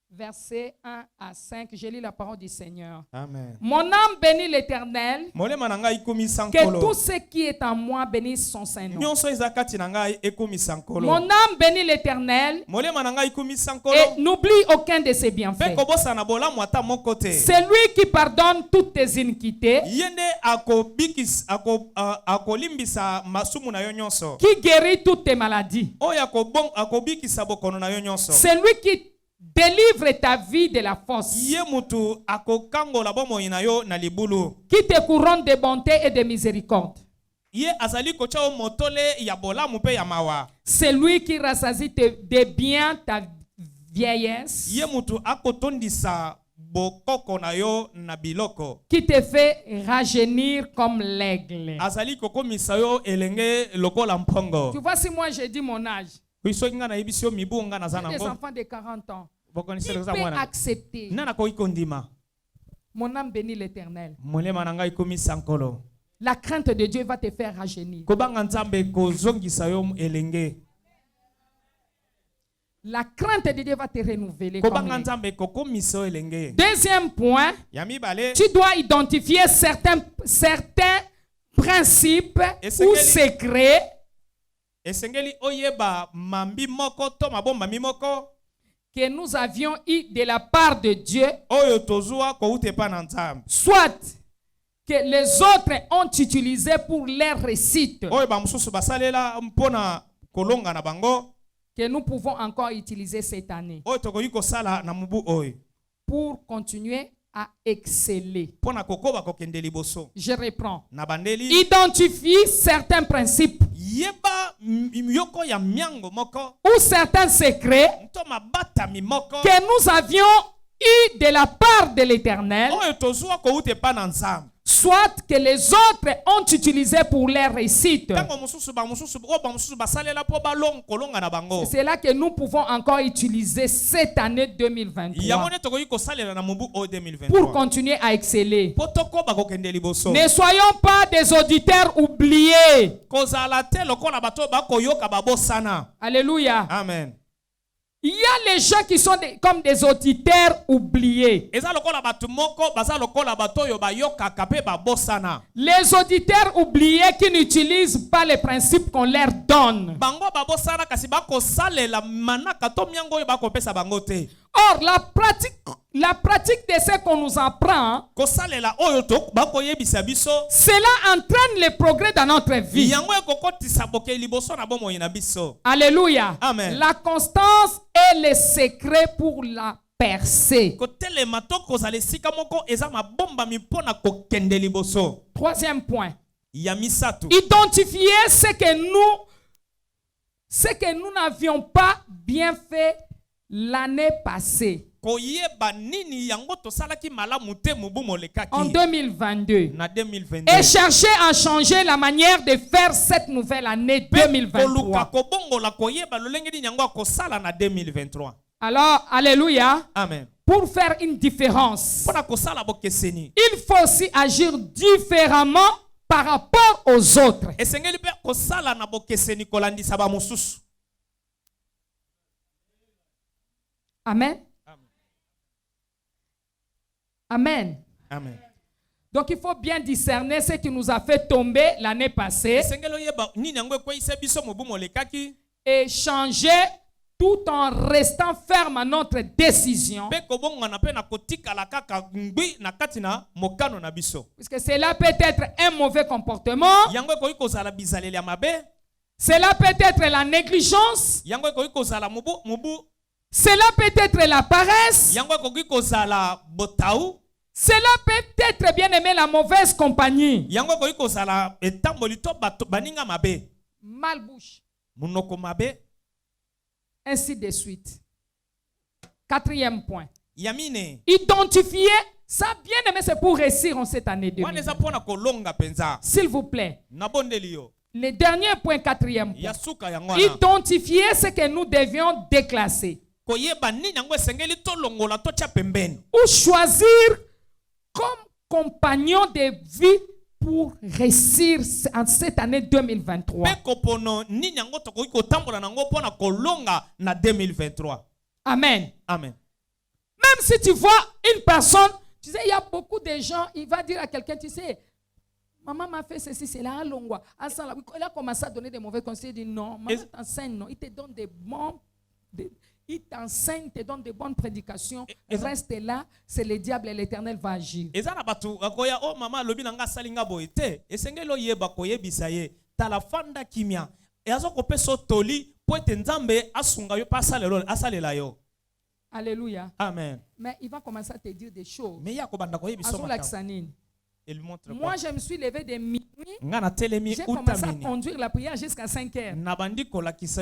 versets 1 à 5. Je lis la parole du Seigneur. Amen. Mon âme bénit l'Éternel. Que tout ce qui est en moi bénisse son Saint-Nom. Mon âme bénit l'Éternel. Et n'oublie aucun de ses bienfaits. C'est lui qui pardonne toutes tes iniquités. Qui guérit toutes tes maladies. C'est lui qui délivre ta vie de la fosse. Qui te couronne de bonté et de miséricorde. C'est lui qui rassasie de bien ta vieillesse. Qui te fait rajeunir comme l'aigle. Tu vois, si moi j'ai dit mon âge, des enfants de 40 ans, il peut accepter. Mon âme bénit l'Éternel. La crainte de Dieu va te faire rajeunir. La crainte de Dieu va te renouveler. Deuxième point, tu dois identifier certains principes ou secrets que nous avions eu de la part de Dieu, soit que les autres ont utilisé pour leur récite, que nous pouvons encore utiliser cette année pour continuer à exceller. Je reprends. Identifie certains principes ou certains secrets que nous avions eu de la part de l'Éternel, soit que les autres ont utilisé pour leur récite. C'est là que nous pouvons encore utiliser cette année 2023 pour continuer à exceller. Ne soyons pas des auditeurs oubliés. Alléluia. Amen. Il y a les gens qui sont comme des auditeurs oubliés. Les auditeurs oubliés qui n'utilisent pas les principes qu'on leur donne. Or, la pratique de ce qu'on nous apprend, cela entraîne le progrès dans notre vie. Alléluia. Amen. La constance est le secret pour la percée. Troisième point. Identifier ce que nous n'avions pas bien fait l'année passée. en 2022 et chercher à changer la manière de faire cette nouvelle année 2023. Alors, alléluia. Amen. Pour faire une différence, il faut aussi agir différemment par rapport aux autres. Amen. Amen. Amen. Donc il faut bien discerner ce qui nous a fait tomber l'année passée et changer tout en restant ferme à notre décision. Puisque cela peut être un mauvais comportement. Cela peut être la négligence. Cela peut être la paresse. Cela peut être, bien aimé, la mauvaise compagnie. Malbouche. Ainsi de suite. 4e point. Identifier. Ça, bien aimé, c'est pour réussir en cette année 2020. S'il vous plaît. Le dernier point, 4e point. Identifier ce que nous devions déclasser. Ou choisir comme compagnon de vie pour réussir en cette année 2023. Amen. Amen. Même si tu vois une personne, tu sais, il y a beaucoup de gens, il va dire à quelqu'un, tu sais, maman m'a fait ceci, c'est là, il a commencé à donner des mauvais conseils, il dit non, maman t'enseigne, non, il te donne des bons... Il t'enseigne, te donne de bonnes prédications. Reste là, c'est le diable et l'Éternel va agir. Alléluia. Amen. Mais il va commencer à te dire des choses. Moi, je me suis levé de minuit. J'ai commencé à conduire la prière jusqu'à 5 heures.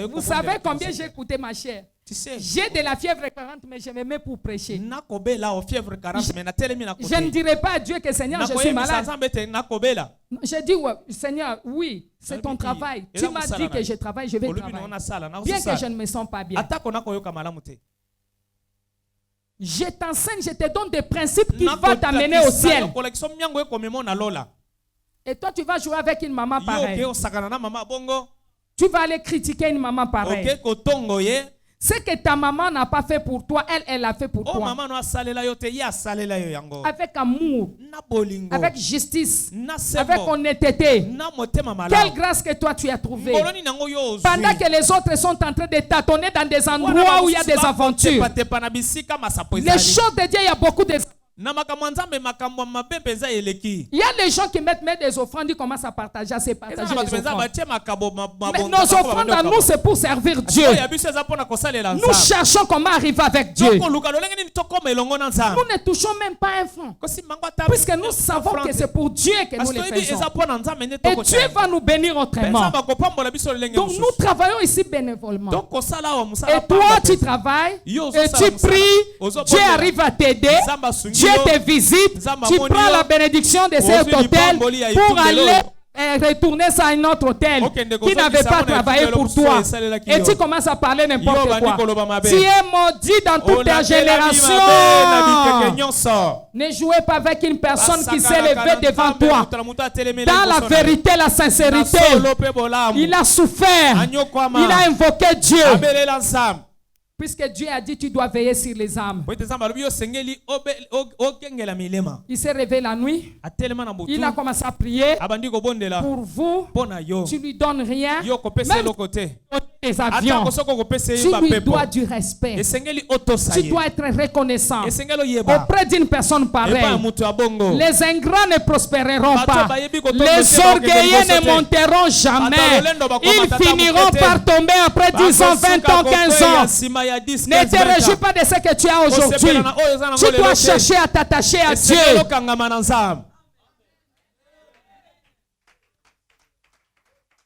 Vous savez combien j'ai coûté ma chère? J'ai de la fièvre 40, mais je me mets pour prêcher. Je ne dirai pas à Dieu que Seigneur, je suis malade. J'ai dit, ouais, Seigneur, oui, c'est ton travail. Tu m'as dit que je travaille, je vais travailler. Bien que je ne me sens pas bien. Je t'enseigne, je te donne des principes qui vont t'amener au ciel. Et toi, tu vas jouer avec une maman pareille. Tu vas aller critiquer une maman pareille. Ce que ta maman n'a pas fait pour toi, elle l'a fait pour toi. Avec amour, avec justice, avec honnêteté. Quelle grâce que toi tu as trouvée. Pendant que les autres sont en train de tâtonner dans des endroits où il y a des aventures. Les choses de Dieu, il y a beaucoup de... Il y a des gens qui mettent des offrandes, ils commencent à partager, les offrandes. Mais nos offrandes à nous, c'est pour servir Dieu. Nous cherchons comment arriver avec Dieu. Nous ne touchons même pas un franc. Puisque nous savons que c'est pour Dieu que nous le faisons. Et Dieu va nous bénir autrement. Donc nous travaillons ici bénévolement. Et toi, tu travailles, et tu pries, Dieu arrive à t'aider. Dieu te visite, tu prends la bénédiction de cet hôtel pour aller retourner ça à un autre hôtel qui n'avait pas travaillé pour toi. Et tu commences à parler n'importe quoi. Tu es maudit dans toute ta génération. Ne jouez pas avec une personne qui s'est levée devant toi. Dans la vérité, la sincérité, il a souffert. Il a invoqué Dieu. Puisque Dieu a dit tu dois veiller sur les âmes. Il s'est réveillé la nuit. Il a commencé à prier pour vous. Tu lui donnes rien. Même tes avions. Tu lui dois du respect. Tu dois être reconnaissant auprès d'une personne pareille. Les ingrats ne prospéreront pas. Les orgueilleux ne monteront jamais. Ils finiront par tomber après 10 ans, 20 ans, 15 ans. Ne te réjouis pas de ce que tu as aujourd'hui. Tu dois chercher à t'attacher à Dieu.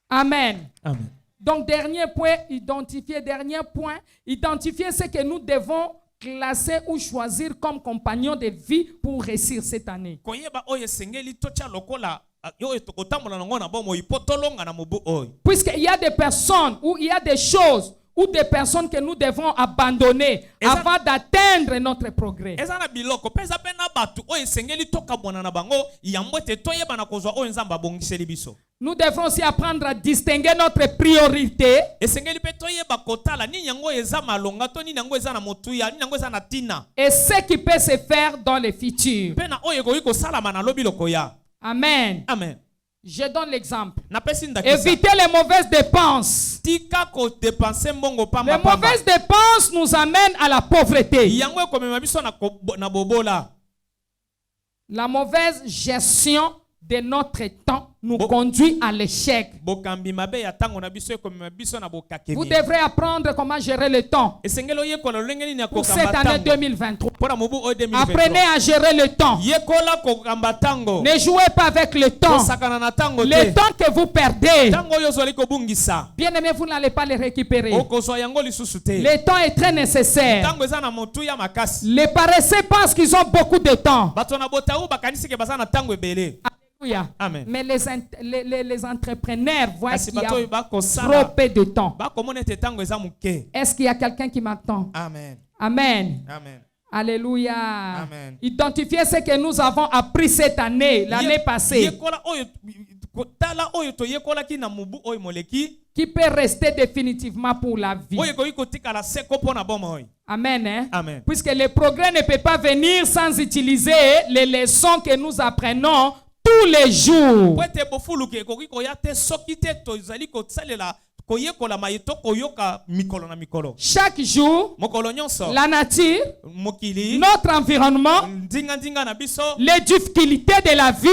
Amen. Amen. Donc, dernier point, identifier ce que nous devons classer ou choisir comme compagnon de vie pour réussir cette année. Puisqu'il y a des personnes ou il y a des choses ou des personnes que nous devons abandonner avant d'atteindre notre progrès. Nous devons aussi apprendre à distinguer notre priorité et ce qui peut se faire dans le futur. Amen. Amen. Je donne l'exemple. Éviter les mauvaises dépenses. Les mauvaises dépenses nous amènent à la pauvreté. La mauvaise gestion de notre temps nous conduit à l'échec. Vous devrez apprendre comment gérer le temps pour cette année 2023. Apprenez à gérer le temps. Ne jouez pas avec le temps. Le temps que vous perdez, bien aimé, vous n'allez pas le récupérer. Le temps est très nécessaire. Les paresseux pensent qu'ils ont beaucoup de temps. Amen. Mais les entrepreneurs voient qu'il y a trop peu de temps. Est-ce qu'il y a quelqu'un qui m'attend? Amen. Amen. Amen. Alléluia. Amen. Identifiez ce que nous avons appris cette année, l'année passée, qui peut rester définitivement pour la vie. Amen. Hein? Amen. Puisque le progrès ne peut pas venir sans utiliser les leçons que nous apprenons tous les jours. Chaque jour, la nature, notre environnement, les difficultés de la vie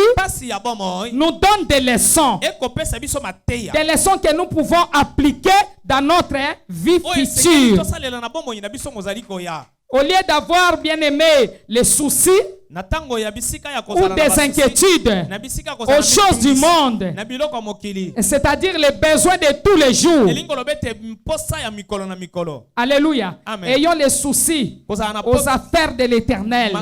nous donnent des leçons. Des leçons que nous pouvons appliquer dans notre vie future. Au lieu d'avoir, bien aimé, les soucis ou des inquiétudes aux choses du monde, c'est-à-dire les besoins de tous les jours. Alléluia. Amen. Ayons les soucis aux affaires de l'Éternel.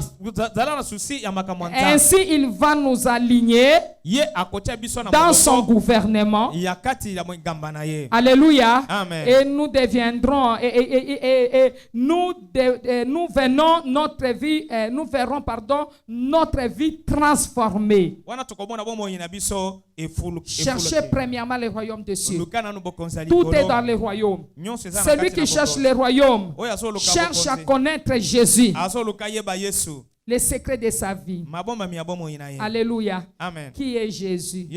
Ainsi, il va nous aligner dans son gouvernement. Alléluia. Amen. Et nous deviendrons nous venons notre vie, nous verrons notre vie transformée. Cherchez premièrement le royaume des cieux. Tout est dans le royaume. Celui qui cherche le royaume cherche à connaître Jésus, les secrets de sa vie. Alléluia. Amen. Qui est Jésus?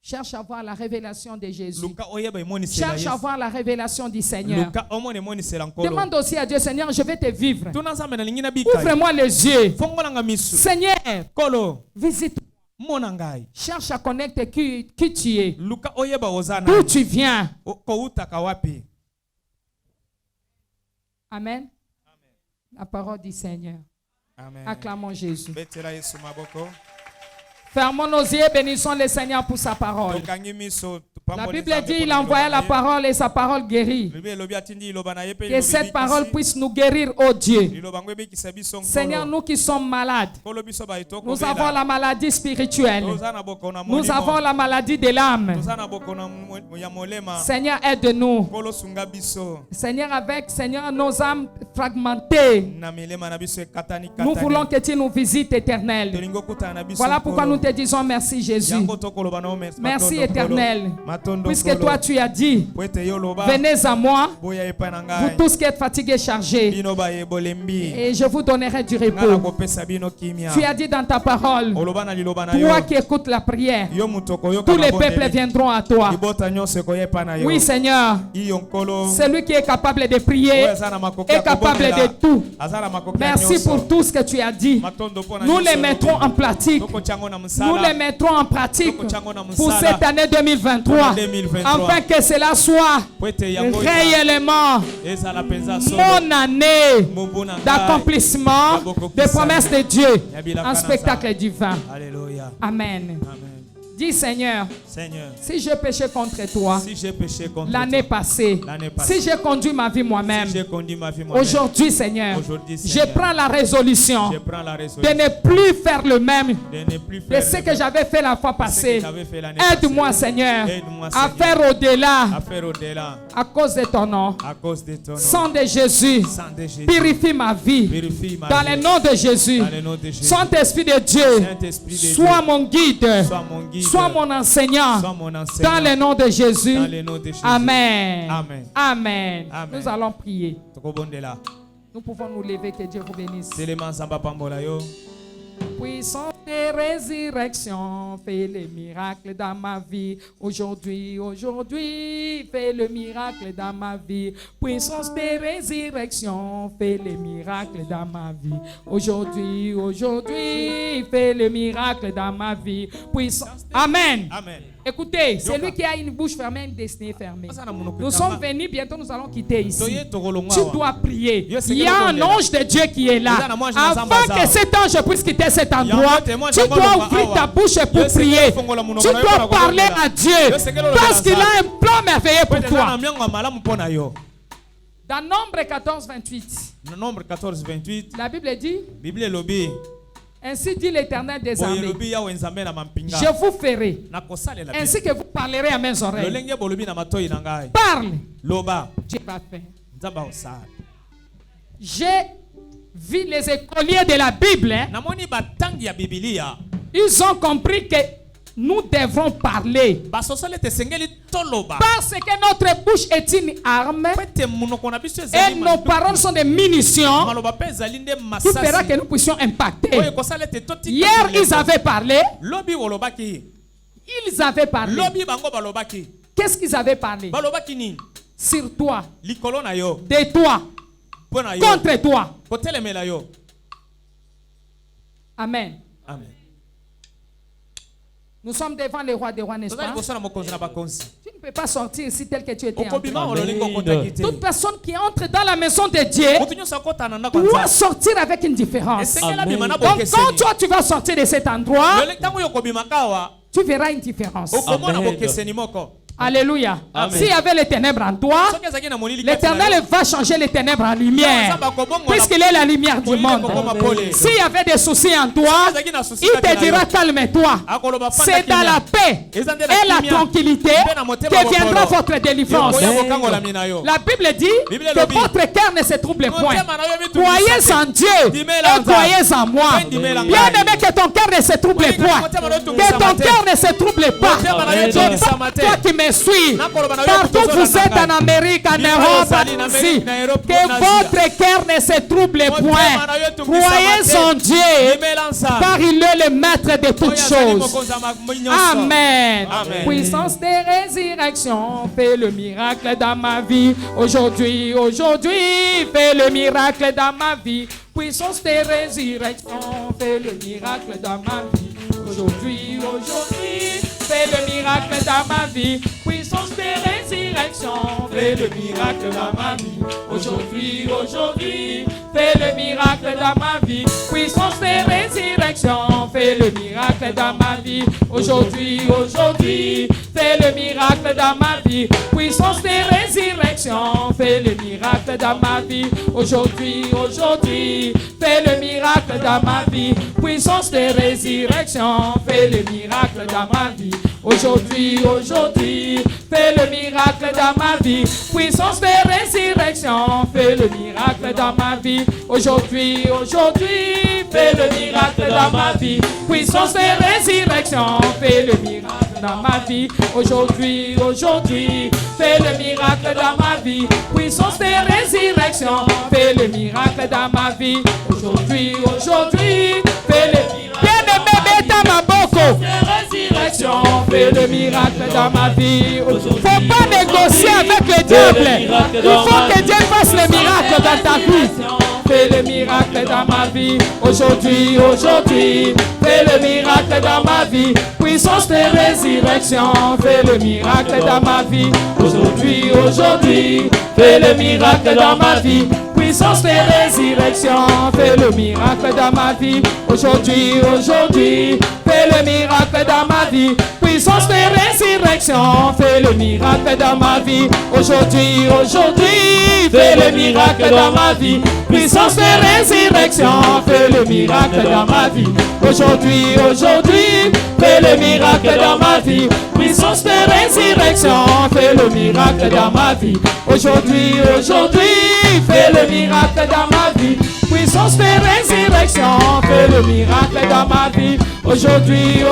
Cherche à voir la révélation de Jésus. Cherche à voir la révélation du Seigneur. Demande aussi à Dieu, Seigneur, je vais te vivre. Ouvre-moi les yeux. Seigneur, visite-moi. Cherche à connaître qui tu es. D'où tu viens. Amen. La parole du Seigneur. Amen. Acclamons Jésus. Fermons nos yeux, bénissons le Seigneur pour sa parole. La Bible dit il envoya la parole et sa parole guérit. Que cette parole puisse nous guérir, oh Dieu. Seigneur, nous qui sommes malades, nous avons la maladie spirituelle. Nous avons la maladie de l'âme. Seigneur, aide-nous. Seigneur, avec nos âmes fragmentées, nous voulons que tu nous visites, Éternel. Voilà pourquoi nous te disons merci, Jésus. Merci, Éternel. Puisque toi tu as dit, venez à moi, vous tous qui êtes fatigués et chargés, et je vous donnerai du repos. Tu as dit dans ta parole, toi qui écoutes la prière, tous les peuples viendront à toi. Oui, Seigneur, celui qui est capable de prier est capable de tout. Merci pour tout ce que tu as dit. Nous les mettrons en pratique. Nous les mettrons en pratique pour cette année 2023. Afin que cela soit réellement mon année d'accomplissement des promesses de Dieu. Un spectacle divin. Amen. Dis Seigneur, si j'ai péché contre toi, l'année passée, si j'ai conduit ma vie moi-même, aujourd'hui Seigneur, je prends la résolution de ne plus faire le même de ce que j'avais fait la fois passée. Aide-moi Seigneur à faire au-delà à cause de ton nom. Sang de Jésus, purifie ma vie dans le nom de Jésus. Saint-Esprit de Dieu, sois mon guide, sois mon enseignant dans le nom de Jésus. Amen. Amen. Nous allons prier. Nous pouvons nous lever, que Dieu vous bénisse. Puissance de résurrection, fais les miracles dans ma vie. Aujourd'hui, fais le miracle dans ma vie. Puissance de résurrection, fais les miracles dans ma vie. Aujourd'hui, fais le miracle dans ma vie. Puissance. Amen. Amen. Écoutez, celui qui a une bouche fermée, une destinée fermée. Nous sommes venus, bientôt nous allons quitter ici. Tu dois prier. Il y a un ange de Dieu qui est là. Avant que cet ange puisse quitter cet endroit, tu dois ouvrir ta bouche pour prier. Tu dois parler à Dieu parce qu'il a un plan merveilleux pour toi. Dans Nombre 14, 28, la Bible dit, ainsi dit l'Éternel des armées, je vous ferai ainsi que vous parlerez à mes oreilles. Parle. Dieu va faire. J'ai vu les écoliers de la Bible. Ils ont compris que nous devons parler. Parce que notre bouche est une arme et nos paroles sont des munitions qui fera que nous puissions impacter. Hier, ils avaient parlé. Qu'est-ce qu'ils avaient parlé? Sur toi, de toi, contre toi. Amen. Amen. Nous sommes devant le roi des rois, n'est-ce pas? Tu ne peux pas sortir ici tel que tu étais entré. Toute personne qui entre dans la maison de Dieu doit sortir avec une différence. Amen. Donc quand toi tu vas sortir de cet endroit, tu verras une différence. Amen. Alléluia. S'il y avait les ténèbres en toi, l'Éternel va changer les ténèbres en lumière, puisqu'il est la lumière du monde. S'il y avait des soucis en toi, il te dira calme-toi. C'est dans la paix et la tranquillité que viendra votre délivrance. La Bible dit que votre cœur ne se trouble point. Croyez en Dieu et croyez en moi. Bien aimé, que ton cœur ne se trouble point. Que ton cœur ne se trouble pas. Toi qui me suis, partout vous êtes en Amérique, en Europe, en Asie, que votre cœur ne se trouble point. Croyez en Dieu, car il est le maître de toutes choses. Amen. Puissance de résurrection, fais le miracle dans ma vie. Aujourd'hui, fais le miracle dans ma vie. Puissance de résurrection, fais le miracle dans ma vie. Aujourd'hui, fais le miracle dans ma vie. Puissance de résurrection, fais le miracle dans ma vie. Aujourd'hui, fais le miracle dans ma vie. Puissance de résurrection, fais le miracle dans ma vie. Aujourd'hui, fais le miracle dans ma vie. Puissance de résurrection, fais le miracle dans ma vie. Aujourd'hui, fais le miracle dans ma vie. Puissance de résurrection, fais le miracle dans ma vie. Aujourd'hui, fais le miracle dans ma vie. Puissance de résurrection, fais le miracle dans ma vie. Aujourd'hui, fais le miracle dans ma vie. Puissance de résurrection, fais le miracle dans ma vie. Aujourd'hui, fais le miracle dans ma vie. Puissance de résurrection, fais le miracle dans ma vie. Aujourd'hui, fais le miracle. Bien-aimé, ma boko. Résurrection, fais le miracle dans ma vie. Faut pas négocier avec le diable. Il faut que Dieu fasse le miracle dans ta vie. Fais le miracle dans ma vie. Aujourd'hui, fais le miracle dans ma vie. Puissance de résurrection, fais le miracle dans ma vie. Aujourd'hui, fais le miracle dans ma vie. Puissance de résurrection, fais le miracle dans ma vie. Aujourd'hui, fais le miracle dans ma vie. Puissance de résurrection, fais le miracle dans ma vie. Aujourd'hui, fais le miracle dans ma vie. Puissance de résurrection, fais le miracle dans ma vie. Aujourd'hui, fais le miracle dans ma vie. Puissance de résurrection, fais le miracle dans ma vie. Aujourd'hui, fais le miracle dans ma vie. Puissance de résurrection, fais le miracle dans ma vie. Aujourd'hui,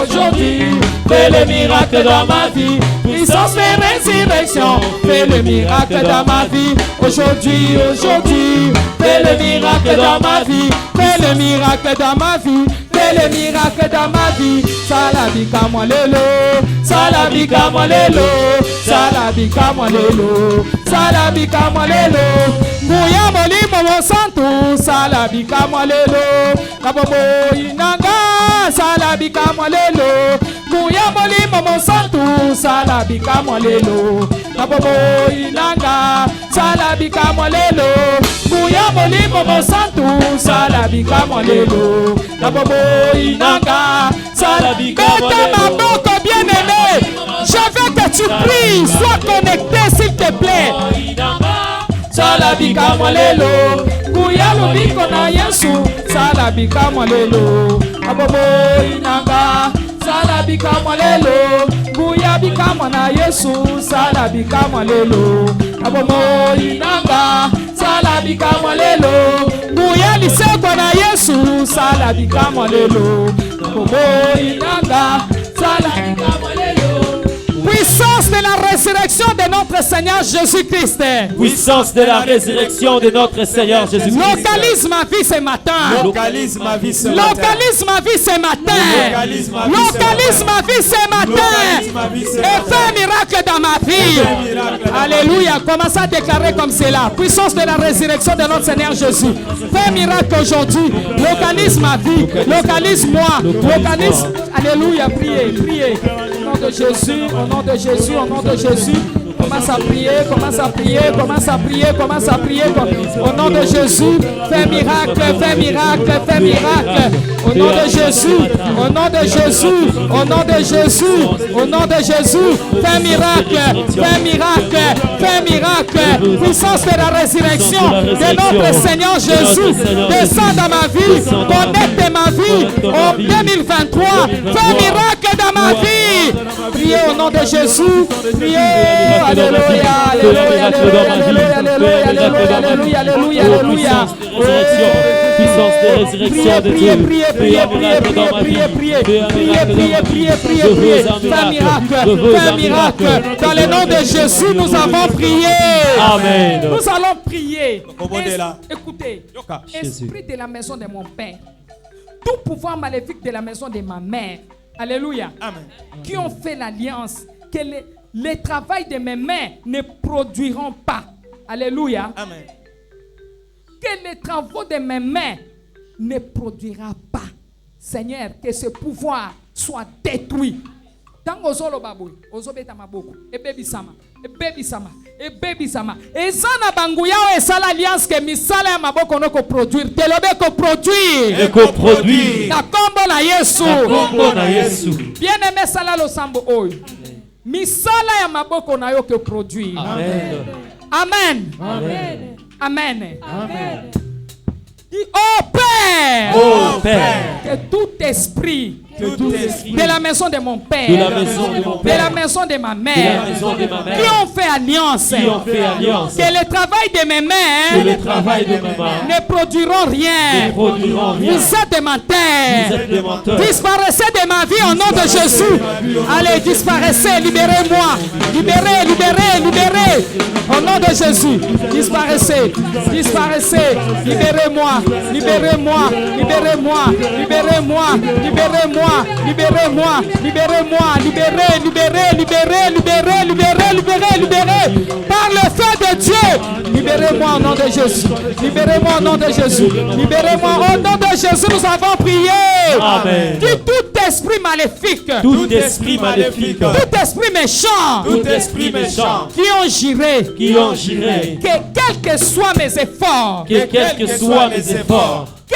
fais le miracle dans ma vie. Puissance de résurrection, fais le miracle dans ma vie. Aujourd'hui, fais le miracle dans ma vie. Fais le miracle dans ma vie. Fais le miracle dans ma vie. Salabika molelo, salabika molelo, salabika molelo, salabika molelo. Muya molimo mosantu, salabika molelo. Kabobo inanga, salabika molelo. Muya molimo mosantu, salabika molelo. Kabobo inanga, salabika molelo. Muya molimo mosantu, salabika molelo. Kabobo inanga, salabika molelo. Ma boko bien-aimé, je veux que tu pries, sois connecté s'il te plaît. Salabika molelo, kuya lubiko na Yesu. Salabika molelo, abobo inanga. Salabika molelo, kuya bika na Yesu. Salabika molelo, abobo inanga. Salabika molelo, kuya liseko na Yesu. Salabika molelo, abobo inanga. Salabika molelo. Puissance de la résurrection de notre Seigneur Jésus-Christ. Puissance de la résurrection de notre Seigneur Jésus-Christ. Localise ma vie ce matin. Localise ma vie ce matin. Localise ma vie ce matin. Localise ma vie ce matin. Et fais un miracle dans ma vie. Alléluia. Commence à déclarer comme cela. Puissance de la résurrection de notre Seigneur Jésus. Fais un miracle aujourd'hui. Localise ma vie. Localise-moi. Localise. Alléluia. Priez. Priez. Au nom de Jésus. Au nom de Jésus. Au nom de Jésus. Commence à prier, commence à prier, commence à prier, commence à prier. Au nom de Jésus, fais miracle, fais miracle, fais miracle. Au nom de Jésus, au nom de Jésus, au nom de Jésus, au nom de Jésus, fais miracle, fais miracle, fais miracle. Puissance de la résurrection de notre Seigneur Jésus, descends dans ma vie, connecte ma vie en 2023. Fais miracle dans ma vie. Priez au nom de Jésus, priez. Alléluia, alléluia, alléluia, alléluia, alléluia, alléluia, alléluia. Puissance de résurrection de Dieu. Priez, priez, priez, priez, priez, priez, priez. Fais un miracle, fais un miracle. Dans le nom de Jésus, nous avons prié. Amen. Nous allons prier. Écoutez, esprit de la maison de mon père, tout pouvoir maléfique de la maison de ma mère, alléluia, amen, qui ont fait l'alliance, que les travail de mes mains ne produiront pas. Alléluia. Amen. Que les travaux de mes mains ne produira pas. Seigneur, que ce pouvoir soit détruit. Tango zolo baboui, ozobeta maboko, ebebi sama, ebebi sama, ebebi sama. Ezana banguya o esala alliance que misala ya maboko no ko produire, telobe ko produire. Et ko produire. Na kombo na Yesu. Na kombo na Yesu. Bien-aimé sala lo sambo oyo. Misala ya maboko na yo que produire. Amen. Amen. Amen. Amen. Amen. Oh Père, oh Père, que tout esprit de la maison de mon père, de la maison de mon père, de la maison de ma mère, qui ont fait alliance, que le travail de mes mains ne produiront rien. Vous êtes menteurs. Disparaissez de ma vie au nom de Jésus. Allez, disparaissez, libérez-moi. Libérez, libérez, libérez. Au nom de Jésus, disparaissez, disparaissez. Libérez-moi, libérez-moi, libérez-moi, libérez-moi, libérez-moi. Libérez-moi, libérez-moi, libérez, libérez, libérez, libérez, libérez, libérez, libérez, par le feu de Dieu. Libérez-moi au nom de Jésus. Libérez-moi au nom de Jésus. Libérez-moi au nom de Jésus. Nous avons prié. Amen. Dis tout esprit maléfique. Tout esprit maléfique. Tout esprit méchant. Tout esprit méchant. Qui ont géré. Qui ont géré. Que quels que soient mes efforts. Que quels que soient mes efforts. Que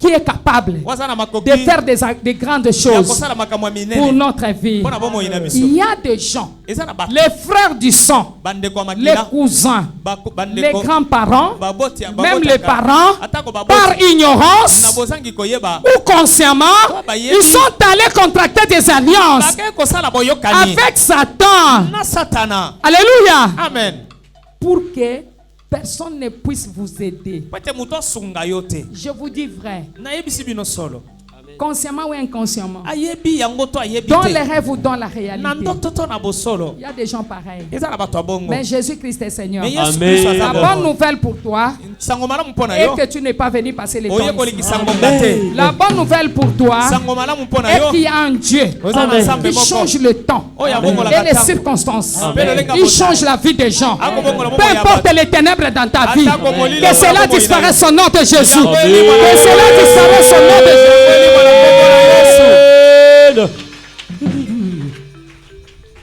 qui est capable de faire des grandes choses pour notre vie. Il y a des gens, les frères du sang, les cousins, les grands-parents, même les parents, par ignorance ou consciemment, ils sont allés contracter des alliances avec Satan. Alléluia. Amen. Pour que personne ne puisse vous aider. Je vous dis vrai. Consciemment ou inconsciemment. Dans les rêves ou dans la réalité. Il y a des gens pareils. Mais Jésus-Christ est Seigneur. Amen. La bonne nouvelle pour toi est que tu n'es pas venu passer les temps ici. La bonne nouvelle pour toi est qu'il y a un Dieu qui change le temps et les circonstances. Il change la vie des gens. Peu importe les ténèbres dans ta vie, que cela disparaisse au nom de Jésus. Que cela disparaisse au nom de Jésus.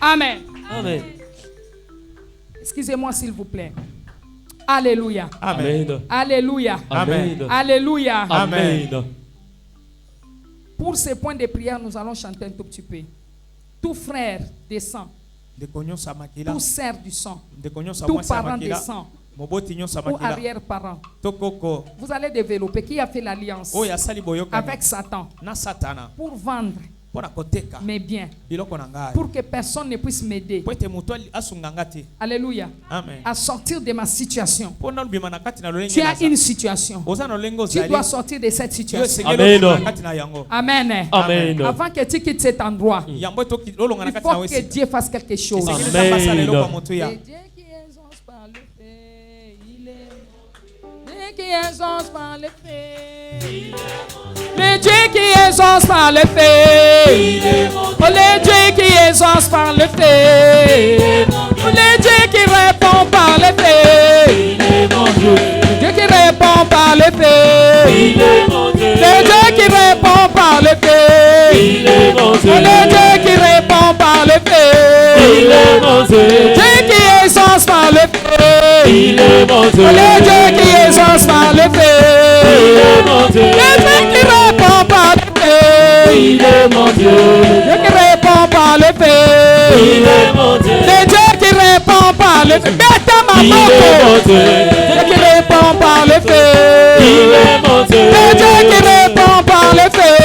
Amen. Amen. Excusez-moi s'il vous plaît. Alléluia. Amen. Alléluia. Amen. Alléluia. Amen. Pour ces points de prière, nous allons chanter un tout petit peu. Tout frère des sangs, tout sœur du sang, tout parent des sangs, ou arrière-parent, vous allez développer qui a fait l'alliance avec Satan pour vendre mes biens, pour que personne ne puisse m'aider. Alléluia. Amen. À sortir de ma situation. Tu as une situation. Tu dois sortir de cette situation. Amen. Amen. Amen. Avant que tu quittes cet endroit, il faut que Dieu fasse quelque chose. Amen. Le Dieu qui exauce par le fait. Le Dieu qui exauce par le fait. Le Dieu qui répond par le fait. Dieu qui répond par le fait. Le Dieu qui répond par le fait. Le Dieu qui répond par le fait. Dieu qui exauce par le fait. Le Dieu qui exauce par le fait. Le Dieu qui répond par le fait. Dieu qui répond par le fait. Le Dieu qui répond par le fait. Dieu qui répond par le fait. Le Dieu qui répond par le fait.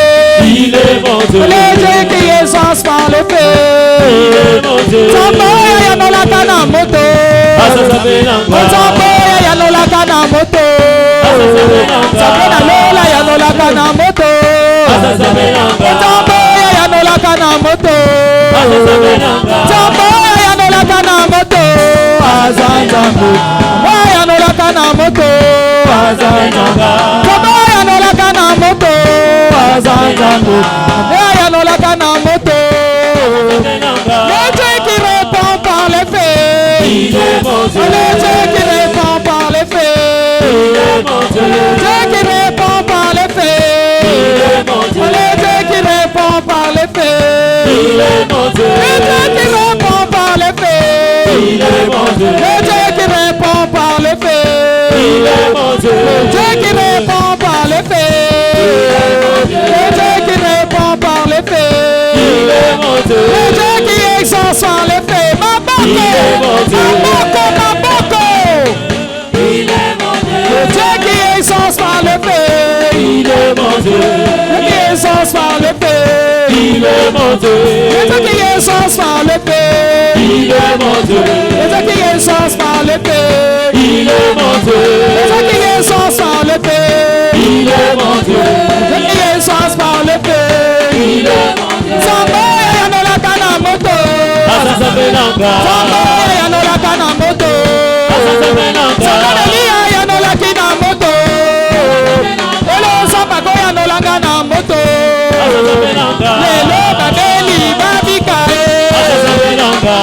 Le Dieu qui exauce par le fait. Samboya ya no la kana moto. Samboya ya no la kana moto. Samboya lola ya no la kana moto. Samboya ya no la kana moto. Samboya ya no la kana moto. Azanzambo. Samboya no la kana moto. Azanzambo. Samboya no la kana moto. Azanzambo. Samboya no la kana moto. Le Dieu qui répond par les faits. Le Dieu qui répond par les faits. Le Dieu qui répond par les faits. Le Dieu qui répond par les faits. Le Dieu qui répond par les faits. Le Dieu qui répond par les faits. Le Dieu qui répond par les faits. Le Dieu qui répond par les faits. Le Dieu qui exauce par les faits. Maboko. Le Dieu qui exauce par les faits. Le Dieu qui exauce par les faits. Le Dieu qui exauce par les faits. Le Dieu qui exauce par les faits. Le Dieu qui exauce par les faits. Le Dieu qui exauce par les faits. Samboya ya no la kana moto. Samboya ya no la kana moto. Samboya ya no la kana moto. Elo sambago ya no la kana moto. Lelo babeli babika.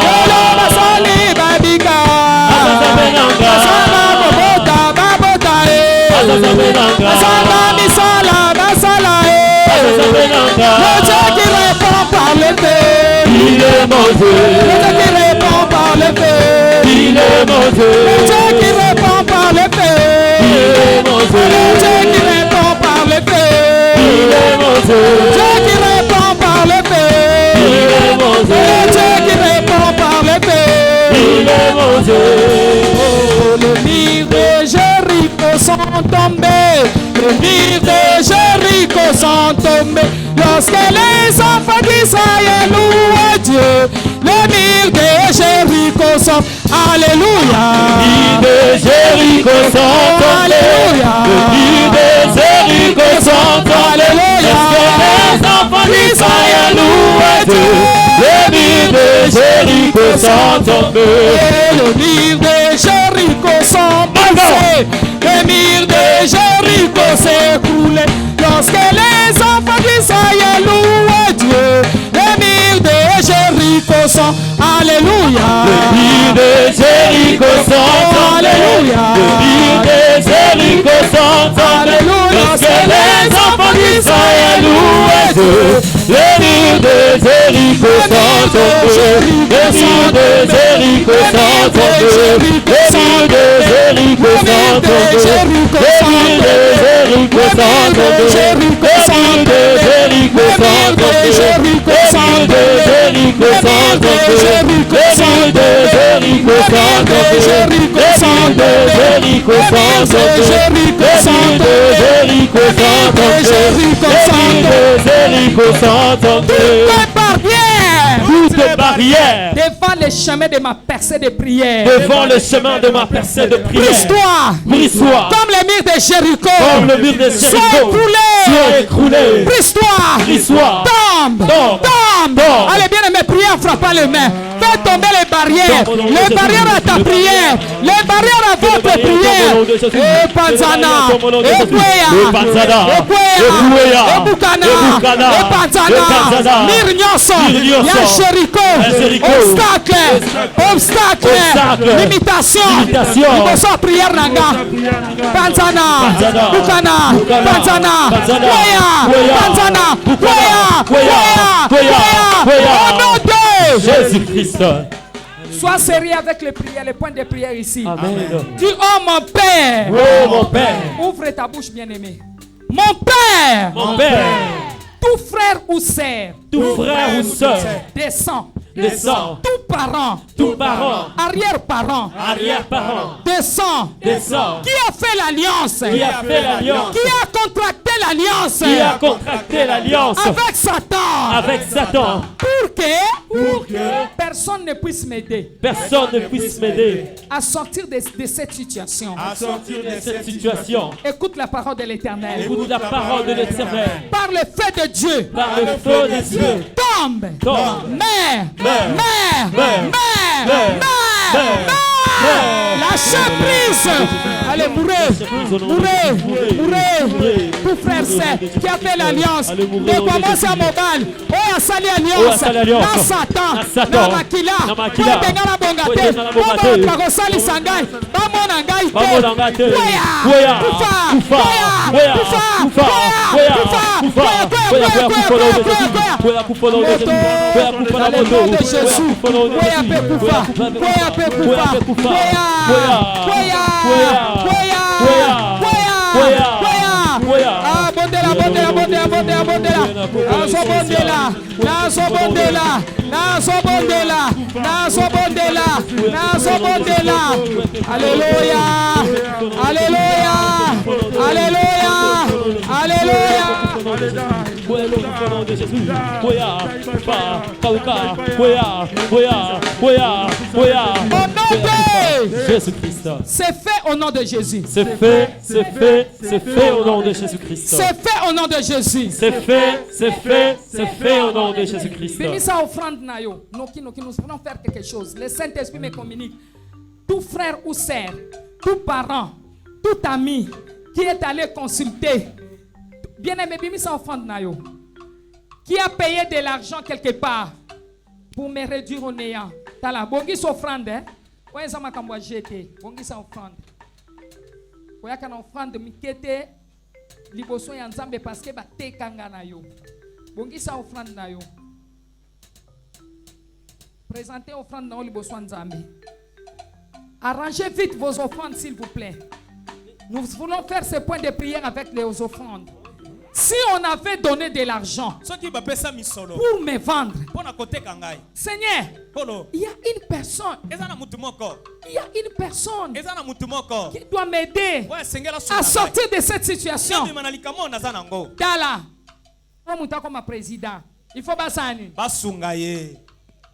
Lelo basali babika. Samba babota. Samba misala basala. Le Dieu qui répond par le fait. Le Dieu qui répond par le fait. Le Dieu qui répond par le fait. Le Dieu qui répond par le fait. Les murs de Jéricho sont tombés lorsque les enfants d'Israël louent Dieu. Les murs de Jéricho sont, alléluia. Les murs de Jéricho sont tombés. Alléluia. Les murs de Jéricho sont tombés. Alléluia. Lorsque les enfants d'Israël louent Dieu. Les murs de Jéricho sont tombés. Et les murs de Jéricho sont brisés. Les murs de Jéricho s'écroulent lorsque les enfants d'Israël louent Dieu. Les murs de Jéricho sont, alléluia. Les murs de Jéricho sont tombés. Alléluia. Les murs de Jéricho sont tombés. Alléluia. Lorsque les enfants d'Israël louent Dieu. Les murs de Jéricho sont tombés. Les murs de Jéricho sont tombés. Les murs de Jéricho sont tombés. Les murs de Jéricho sont tombés. Les murs de Jéricho sont tombés. Les murs de Jéricho sont tombés. Les murs de Jéricho sont tombés. Les murs de Jéricho sont tombés. Les murs de Jéricho sont tombés. Les murs de Jéricho sont tombés. Toutes barrières devant le chemin de ma percée de prière. Devant le chemin de ma percée de prière. Brise-toi. Brise-toi. Comme le mur de Jéricho. Comme le mur de Jéricho. Sois écroulé. Sois écroulé. Brise-toi. Brise-toi. Tombe. Tombe. Tombe. Tombe. Allez, bien aimé, priez en frappant les mains. Fais tomber les barrières. Les barrières à ta prière. Les barrières à votre prière. Et Panzana. Et Kwea. Et Panzana. Et Kwea. Et Bukana. Et Panzana. Mirnyoso. Ya Jéricho. Obstacle. Limitation. Liboso prière nanga. Panzana. Bukana. Panzana. Kwea. Panzana. Kwea. Au nom de Jésus-Christ. Sois sérieux avec les prières, les points de prière ici. Amen. Dis, oh mon Père. Oh mon Père. Ouvre ta bouche, bien-aimé. Mon Père. Mon Père. Tout frère ou sœur. Tout frère ou sœur. Descend. Descend. Tout parent. Tout parent. Arrière-parent. Arrière-parent. Descend. Descend. Qui a fait l'alliance? Qui a fait l'alliance? Qui a contracté l'alliance? Qui a contracté l'alliance avec Satan? Avec Satan. Pour que personne ne puisse m'aider. Personne ne puisse m'aider à sortir de cette situation. À sortir de cette situation. Écoute la parole de l'Éternel. Écoute la parole de l'Éternel. Par le feu de Dieu. Par le feu de Dieu. Tombe. Mère. Lâchez prise. Allez, mourrez. Tout frère, c'est qui a fait l'alliance. Ne commence à mobile. Oh, à salir alliance. Dans Satan. Dans Makila. Pour benga bongate. Pour pakosali sangai. Bamona ngai. Alléluia. Jésus-Christ. C'est fait au nom de Jésus. C'est fait au nom de Jésus-Christ. C'est fait au nom de Jésus. C'est fait au nom de Jésus-Christ. Bénis sa offrande nayo. Nous voulons faire quelque chose. Le Saint-Esprit me communique. Tout frère ou sœur, tout parent, tout ami qui est allé consulter, bien aimé, bénis sa offrande nayo. Qui a payé de l'argent quelque part pour me réduire au néant. T'as la bongi s'offrande, hein? Ouais, ça m'a kamwa jeté. Bongi sa offrande. Ouais, quand offrande mikete liboso ya nzambe parce que ba tekanga na yo. Bongi sa offrande na yo. Présentez offrande na yo liboso ya nzambe. Arrangez vite vos offrandes s'il vous plaît. Nous voulons faire ce point de prière avec les offrandes. Si on avait donné de l'argent pour me vendre, Seigneur, il y a une personne qui doit m'aider à sortir de cette situation. Dala, comme président, il faut basani.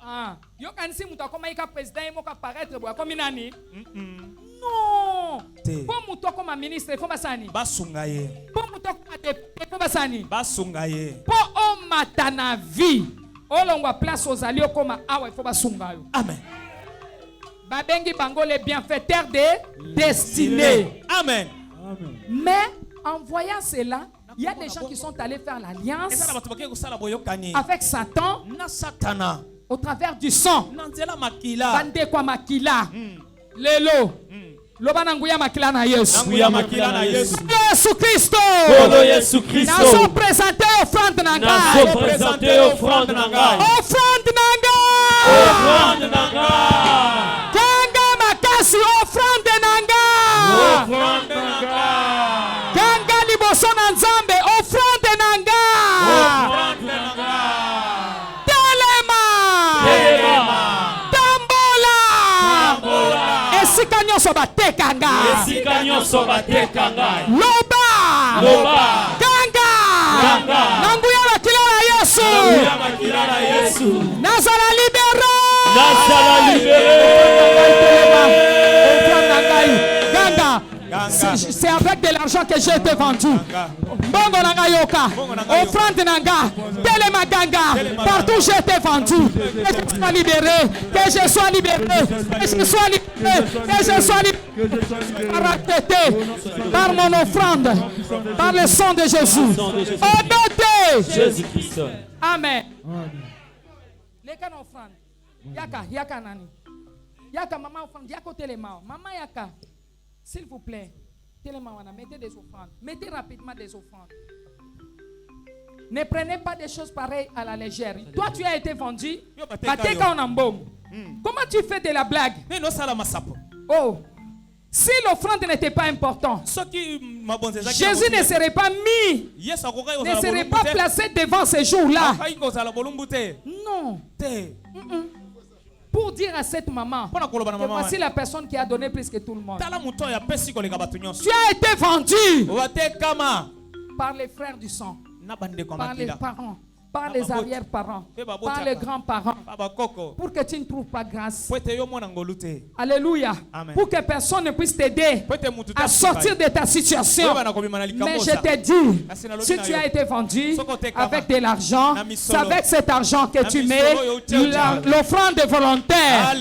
Ah, yo kanisi muta koma ika président imo ka paraître boa comme nani? Non. Pour muta koma ministre il faut basani. Basungaye. Pour muta koma député il faut basani. Basungaye. Pour o matana vie. Olongwa place aux alliés comme awa il faut basungayo. Amen. Babengi bango les bienfaiteurs de destinée. Amen. Mais en voyant cela, il y a des gens qui sont allés faire l'alliance avec Satan au travers du sang. Bande kwa makila. Lelo. Lobananguya makila na Yesu. Yesu Kristo. Naso présenter offrande nanga. Offrande nanga. Kanga makasi offrande nanga. Kanga liboso na Nzambe offrande nanga. Esika nyoso batekanga. Loba. Kanga. Nanguya makila na Yesu. Nazala libéré. Ganga. C'est avec de l'argent que j'ai été vendu. Bongo nanga yoka. Offrande nanga. Telema ganga. Partout j'ai été vendu. Que je sois libéré. Que je sois libéré. Que je sois libéré. Que je sois libéré. Par mon offrande. Par le sang de Jésus. Au nom de Jésus-Christ. Amen. Les can offrande. Yaka nani. Yaka maman offrande. Yako telema. Maman yaka. S'il vous plaît, mettez des offrandes. Mettez rapidement des offrandes. Ne prenez pas des choses pareilles à la légère. Toi, tu as été vendu. Comment tu fais de la blague? Oh, si l'offrande n'était pas importante, Jésus ne serait pas mis, ne serait pas placé devant ces jours-là. Non. Pour dire à cette maman que voici la personne qui a donné plus que tout le monde. Tu as été vendu par les frères du sang, par les parents, par les arrière-parents, par les grands-parents, pour que tu ne trouves pas grâce. Alléluia. Pour que personne ne puisse t'aider à sortir de ta situation. Mais je t'ai dit, si tu as été vendu avec de l'argent, c'est avec cet argent que tu mets l'offrande volontaire à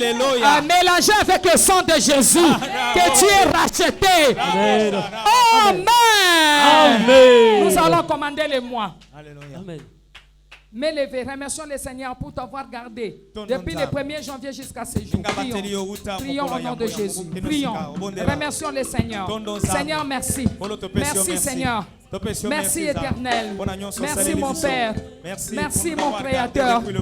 mélanger avec le sang de Jésus que tu es racheté. Amen. Nous allons commander les mois. Amen. Mais remercions le Seigneur pour t'avoir gardé depuis le 1er janvier jusqu'à ce jour. Prions au nom de Jésus. Prions. Remercions le Seigneur. Seigneur, merci. Merci Seigneur. Merci Éternel. Merci mon Père. Merci mon Créateur pour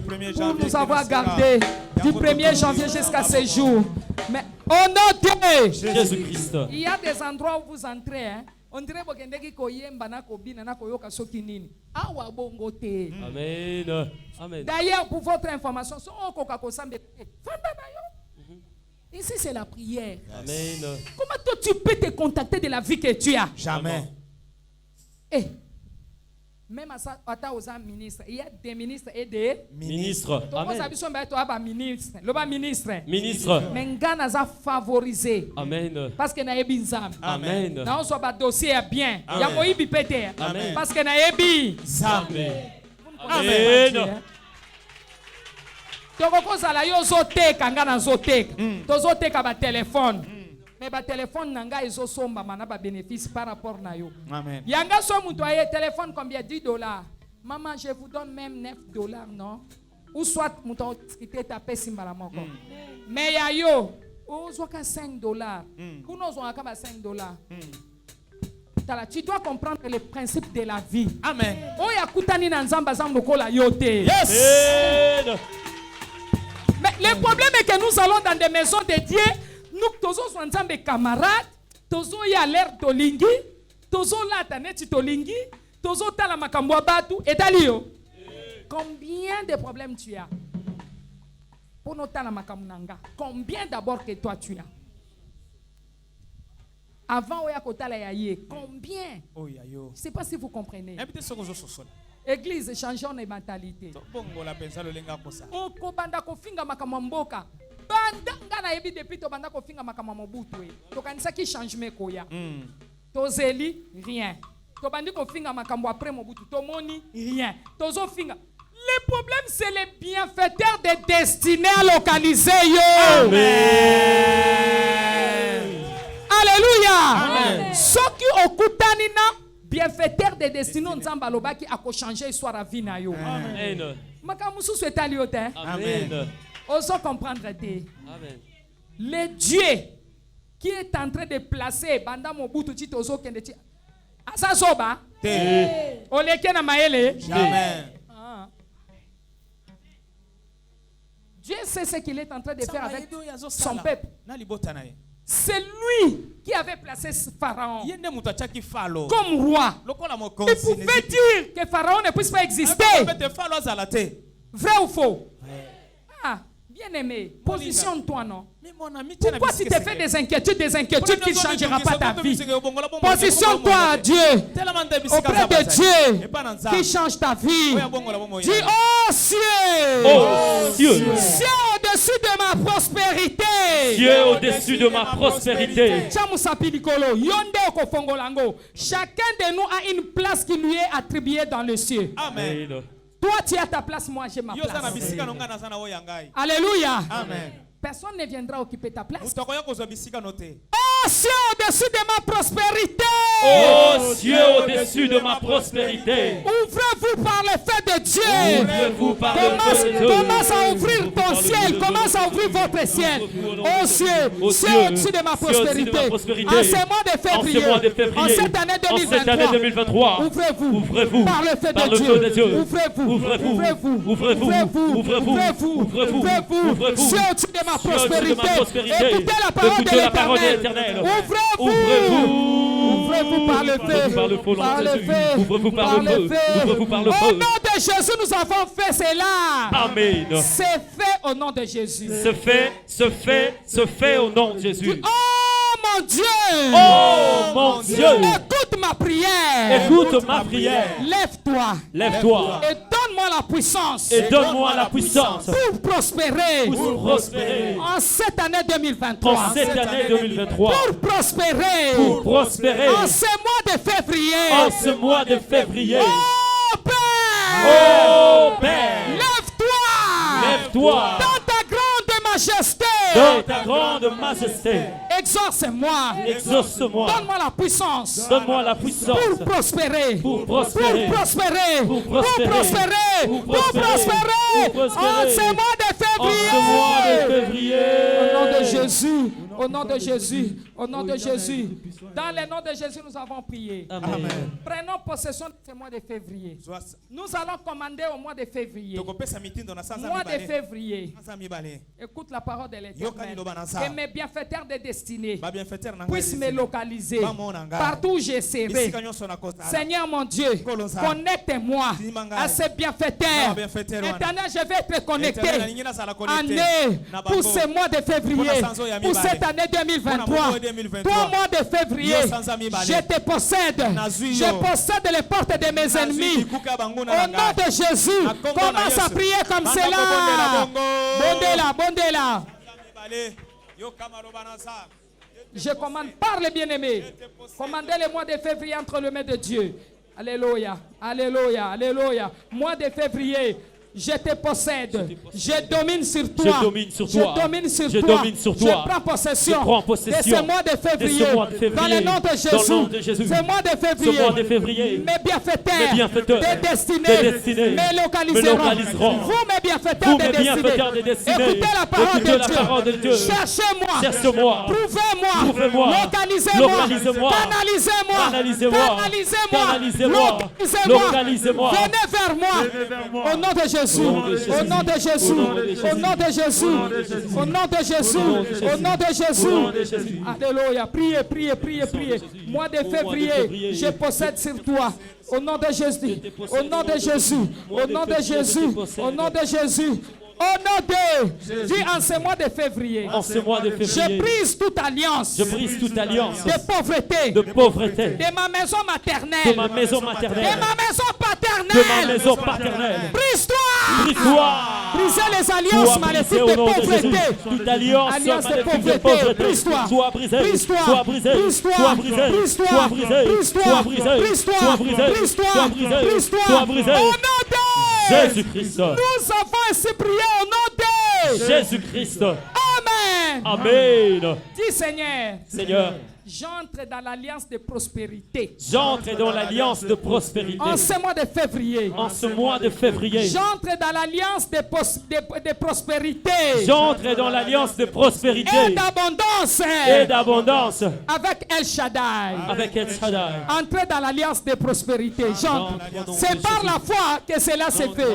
nous avoir gardés du 1er janvier jusqu'à ce jour. Mais au nom de Jésus-Christ. Il y a des endroits où vous entrez. On dirait que koyemba na kobina na koyoka soki nini. Awa bongo te. Amen. Amen. D'ailleurs, pour votre information, ici c'est la prière. Amen. Comment toi tu peux te contacter de la vie que tu as? Jamais. Eh, même à ça, aux ministres, il y a des ministres et des ministres. Amen. Ministre. Mais Ngana a favorisé. Amen. Parce que na ebinzam. Amen. Na on soit ba dossier bien. Ya ko ibi pété. Amen. Parce que na ebi. Amen. Amen. Toko zala yo zoteka ngana zoteka. Tozoteka ba téléphone. Mais ba téléphone nanga izo somba mana ba bénéfice par rapport na yo. Amen. Yanga so muto aye téléphone combien $10. Maman, je vous donne même $9, non? Ou soit muto skité tapé simbala moko. Mais ya yo, ou soit $5. Ou non on a $5. Tu dois comprendre le principe de la vie. Amen. Oh ya kutani na nzamba zambo la yote. Yes. Mais le problème est que nous allons dans des maisons de Dieu. Nous sommes des camarades, nous sommes à l'air tolingi, nous sommes là à Taneti tolingi, Combien de problèmes tu as? Pour noter la makamunanga. Combien d'abord que toi tu as? Avant combien? Je ne sais pas si vous comprenez. Église, changeons les mentalités. Tozeli, rien. Rien. Le problème, c'est les bienfaiteurs des destinées à localiser. Amen. Alléluia. Ceux qui ont kutanina bienfaiteur des destinées on zambaloba qui a changé l'histoire à vie na yo. Amen. Makamusu souhaite aliote. Amen. Osons comprendre. Amen. Le Dieu qui est en train de placer banda mobutu titozo kende asasoba oleke na maele jamais. Dieu sait ce qu'il est en train de faire avec son peuple. C'est lui qui avait placé Pharaon comme roi. Il pouvait dire que Pharaon ne puisse pas exister. Vrai ou faux? Bien-aimé, positionne-toi, non? Pourquoi tu te fais des inquiétudes qui ne changera pas ta vie? Positionne-toi à Dieu, auprès de Dieu, qui change ta vie. Dis, oh cieux, cieux au-dessus de ma prospérité. Dieu au-dessus de ma prospérité. Chacun de nous a une place qui lui est attribuée dans le ciel. Amen. Toi, tu as ta place, moi, j'ai ma place. Alléluia. Amen. Personne ne viendra occuper ta place. Oh, cieux au-dessus de ma prospérité. Oh, cieux au-dessus de ma prospérité. Ouvrez-vous par le feu de Dieu. Ouvrez-vous par le feu de Dieu. Commence à ouvrir ton ciel. Commence à ouvrir votre ciel. Oh, cieux, cieux au-dessus de ma prospérité. En ce mois de février. En cette année 2023. Ouvrez-vous par le feu de Dieu. Ouvrez-vous. Ouvrez-vous. Ouvrez-vous. Ouvrez-vous. Ouvrez-vous. Cieux au-dessus de ma prospérité. Écoutez la parole de l'Éternel. Ouvrez-vous. Ouvrez-vous par le feu. Par le feu. Ouvrez-vous par le feu. Ouvrez-vous par le feu. Au nom de Jésus, nous avons fait cela. Amen. C'est fait au nom de Jésus. Se fait au nom de Jésus. Oh mon Dieu. Oh mon Dieu. Écoute ma prière. Écoute ma prière. Lève-toi. Lève-toi. Et donne-moi la puissance. Et donne-moi la puissance. Pour prospérer. Pour prospérer. En cette année 2023. En cette année 2023. Pour prospérer. Pour prospérer. En ce mois de février. En ce mois de février. Oh Père. Oh Père. Lève-toi. Lève-toi. Dans ta grande majesté. Dans ta grande majesté. Exauce-moi. Exauce-moi. Donne-moi la puissance. Donne-moi la puissance. Pour prospérer. Pour prospérer. Pour prospérer. Pour prospérer. Pour prospérer. Pour Pour prospérer. En ce mois de février. En ce mois de février. Au nom de Jésus. Au nom de Jésus. Au nom de Jésus. Dans le nom de Jésus, nous avons prié. Amen. Prenons possession de ce mois de février. Nous allons commander au mois de février. Mois de février. Écoute la parole de l'Éternel. Que mes bienfaiteurs de destinée puissent me localiser partout où je serai. Seigneur mon Dieu, connecte-moi à ces bienfaiteurs. Éternel, je vais être connecté pour ce mois de février, pour cette année 2023. Toi, mois de février, je te possède. Je possède les portes de mes ennemis. Au nom de Jésus, commence à prier comme cela. Bondela, bondela. Je commande, parle bien-aimé. Commandez le mois de février entre les mains de Dieu. Alléluia, alléluia, alléluia. Mois de février. Je te possède. Je domine sur toi. Je domine sur toi. Je domine sur Je toi. domine sur toi. Je prends possession de ce mois de février. Dans le nom de Jésus. Ce mois de février. Mes bienfaiteurs des destinées me localiseront. Vous, mes bienfaiteurs des destinées. Écoutez la parole de Dieu. Cherchez-moi. Prouvez-moi. Localisez-moi. Canalisez-moi. Localisez-moi. Venez vers moi. Au nom de Jésus. Jésus, au nom de Jésus, au nom de Jésus, au nom de Jésus, au nom de Jésus. Alléluia. Priez, priez, priez, priez. Mois de février, je possède sur toi. Au nom de Jésus, au nom de Jésus, au nom de Jésus, au nom de Jésus. Au nom de, dis en ce mois de février, je brise toute alliance, de pauvreté, de ma maison maternelle, de ma maison paternelle, brise-toi, brisez les alliances maléfiques de pauvreté, alliance de pauvreté, brise-toi, brise-toi, brise-toi, brise-toi, brise-toi, brise-toi, brise-toi, brise-toi, au nom de Jésus-Christ. Nous avons ainsi prié au nom de Jésus-Christ. Amen. Amen. Dis Seigneur. Seigneur. J'entre dans l'alliance de prospérité. J'entre dans l'alliance de prospérité. En ce mois de février. En ce mois de février. J'entre dans l'alliance de prospérité. J'entre dans l'alliance de prospérité. Et d'abondance. Et d'abondance. Avec El Shaddai. Avec El Shaddai. Entrez dans l'alliance de prospérité. J'entre. C'est par la foi que cela s'est fait.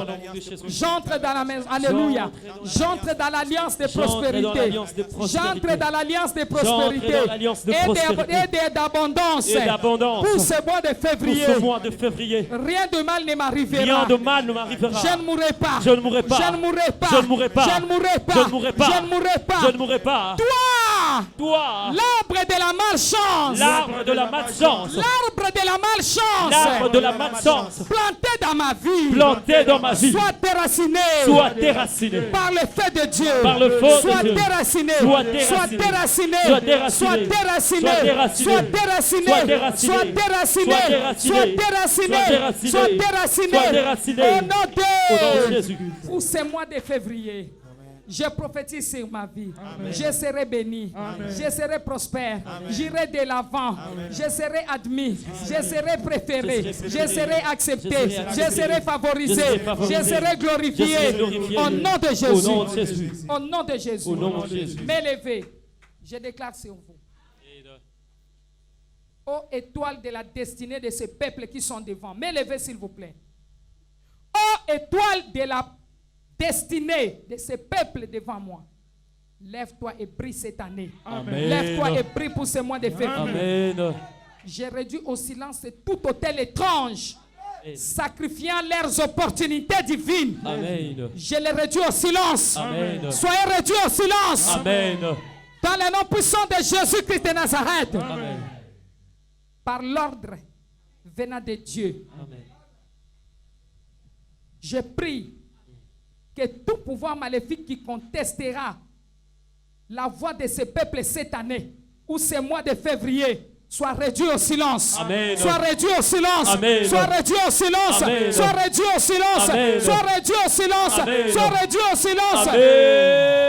J'entre dans la maison. Alléluia. J'entre dans l'alliance de prospérité. J'entre dans l'alliance de prospérité. Et d'abondance pour ce mois de février. Rien de mal ne m'arrivera. Je ne mourrai pas. Je ne mourrai pas. Je ne mourrai pas. Je ne mourrai pas. Je ne mourrai pas. Je ne mourrai pas. Je ne mourrai pas. Je ne mourrai pas. Toi, l'arbre de la malchance. L'arbre de la malchance. L'arbre de la malchance. L'arbre de la malchance. Planté dans ma vie. Planté dans ma vie. Soit déraciné. Soit déraciné. Par le feu de Dieu. Par le feu soit de Dieu. Déraciné. Soit déraciné. Soit déraciné. Soit déraciné. Soit déraciné. Soit déraciné. Soit déraciné. Soit déraciné. Au nom de Jésus. Pour ce mois de février. Je prophétise sur ma vie. Amen. Je serai béni. Amen. Je serai prospère. J'irai de l'avant. Je serai admis. Je serai préféré. Je serai accepté. Je serai favorisé. Je serai glorifié. Au nom de Jésus. Au nom de Jésus. M'élever. Je déclare sur vous. Ô étoile de la destinée de ces peuples qui sont devant. M'élevez s'il vous plaît. Ô étoile de la destinée de ces peuples devant moi. Lève-toi et brille cette année. Lève-toi et brille pour ce mois de février. J'ai réduit au silence tout autel étrange, sacrifiant leurs opportunités divines. Amen. Je les réduis au silence. Amen. Soyez réduits au silence. Amen. Dans le nom puissant de Jésus-Christ de Nazareth. Amen. Par l'ordre venant de Dieu. Amen. Je prie que tout pouvoir maléfique qui contestera la voix de ce peuple cette année ou ce mois de février soit réduit au silence. Amen. Soit réduit au silence. Amen. Soit réduit au silence. Amen. Soit réduit au silence. Amen. Soit réduit au silence. Amen. Soit réduit au silence. Amen.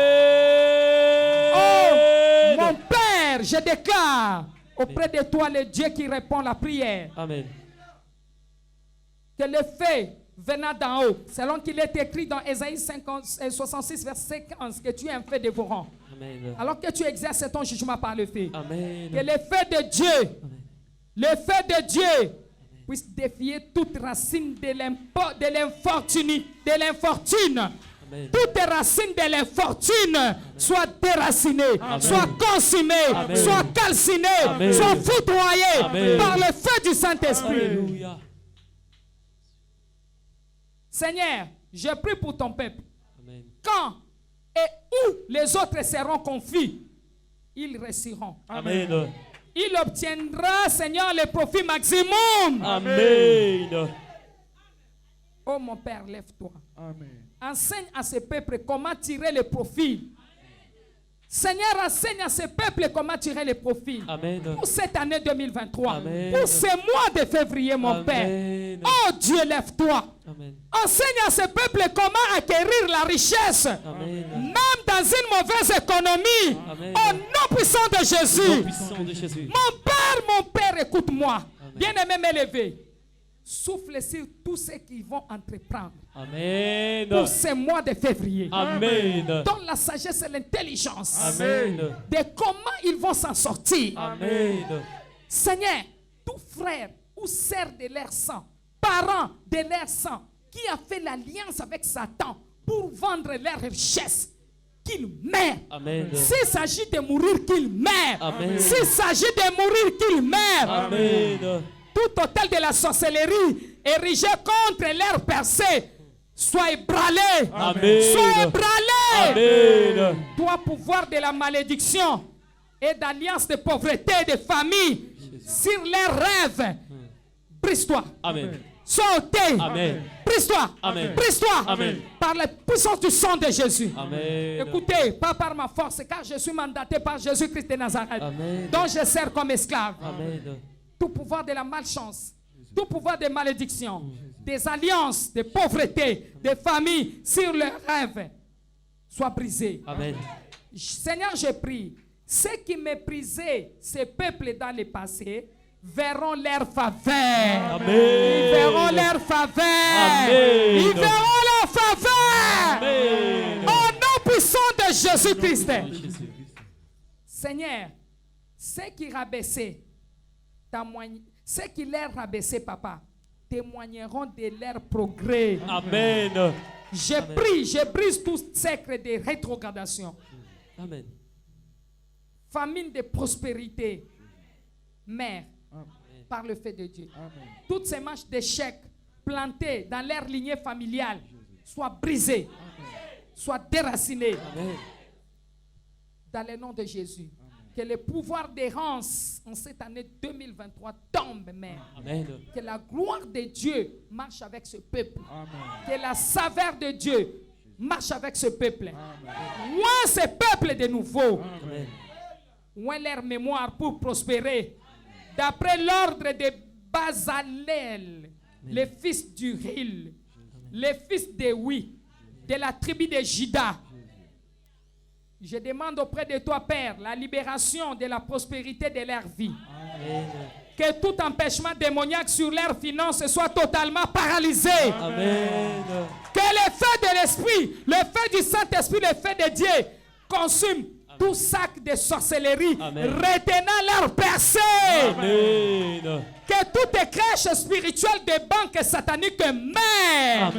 Oh, mon Père, je déclare auprès de toi le Dieu qui répond à la prière. Amen. Que le fait venant d'en haut, selon qu'il est écrit dans Ésaïe 66, verset 15, que tu es un feu dévorant. Amen. Alors que tu exerces ton jugement par le feu. Amen. Que le feu de Dieu, amen, le feu de Dieu, amen, puisse défier toute racine de l'infortune. Toute racine de l'infortune soit déracinée, soit consumée, amen, soit calcinée, amen, soit foudroyée, amen, par le feu du Saint-Esprit. Alléluia. Seigneur, je prie pour ton peuple. Amen. Quand et où les autres seront confus, ils réussiront. Amen. Il obtiendra, Seigneur, le profit maximum. Amen. Oh mon Père, lève-toi. Amen. Enseigne à ce peuple comment tirer le profit. Seigneur, enseigne à ce peuple comment tirer le profit. Amen. Pour cette année 2023. Amen. Pour ce mois de février, mon Amen. Père. Oh Dieu, lève-toi. Amen. Enseigne à ce peuple comment acquérir la richesse. Amen. Même dans une mauvaise économie. Amen. Au nom puissant de Jésus. Mon Père, écoute-moi. Bien-aimé, m'élever. Souffle sur tous ceux qui vont entreprendre. Amen. Pour ce mois de février. Amen. Donne la sagesse et l'intelligence. Amen. De comment ils vont s'en sortir. Amen. Seigneur, tout frère ou sœur de leur sang, parents de leur sang, qui a fait l'alliance avec Satan pour vendre leurs richesses, qu'il meure. S'il s'agit de mourir, qu'il meure. S'il s'agit de mourir, qu'il meure. Amen. Tout hôtel de la sorcellerie érigé contre leur percée soit ébranlé. Soit ébranlé. Toi, pouvoir de la malédiction et d'alliance de pauvreté et de famille sur leurs rêves, brise-toi. Sautez. Brise-toi. Brise-toi. Par la puissance du sang de Jésus. Écoutez, pas par ma force, car je suis mandaté par Jésus-Christ de Nazareth, dont je sers comme esclave. Tout pouvoir de la malchance, tout pouvoir de malédiction, des alliances, de pauvreté, de famille sur leurs rêves, soit brisé. Seigneur, je prie, ceux qui méprisaient ces peuples dans le passé verront leur faveur. Ils verront leur faveur. Ils verront leur faveur. Au nom puissant de Jésus-Christ. Seigneur, ceux qui rabaissaient, ceux qui les rabaissaient, papa, témoigneront de leur progrès. Amen. Je prie, je brise tout secret de rétrogradation. Amen. Famine de prospérité. Mère, par le fait de Dieu. Toutes ces marches d'échecs plantées dans leur lignée familiale soient brisées, soient déracinées. Dans le nom de Jésus. Que le pouvoir d'errance en cette année 2023 tombe, Mère. Que la gloire de Dieu marche avec ce peuple. Que la saveur de Dieu marche avec ce peuple. Loin ce peuple de nouveau. Loin leur mémoire pour prospérer. D'après l'ordre de Bazalel, le fils d'Uril, le fils de Oui, de la tribu de Juda. Je demande auprès de toi, Père, la libération de la prospérité de leur vie. Amen. Que tout empêchement démoniaque sur leurs finances soit totalement paralysé. Amen. Que le feu de l'Esprit, le feu du Saint-Esprit, le feu de Dieu consume tout sac de sorcellerie, retenant leur percée. Amen. Que toutes les crèches spirituelles des banques sataniques meurent.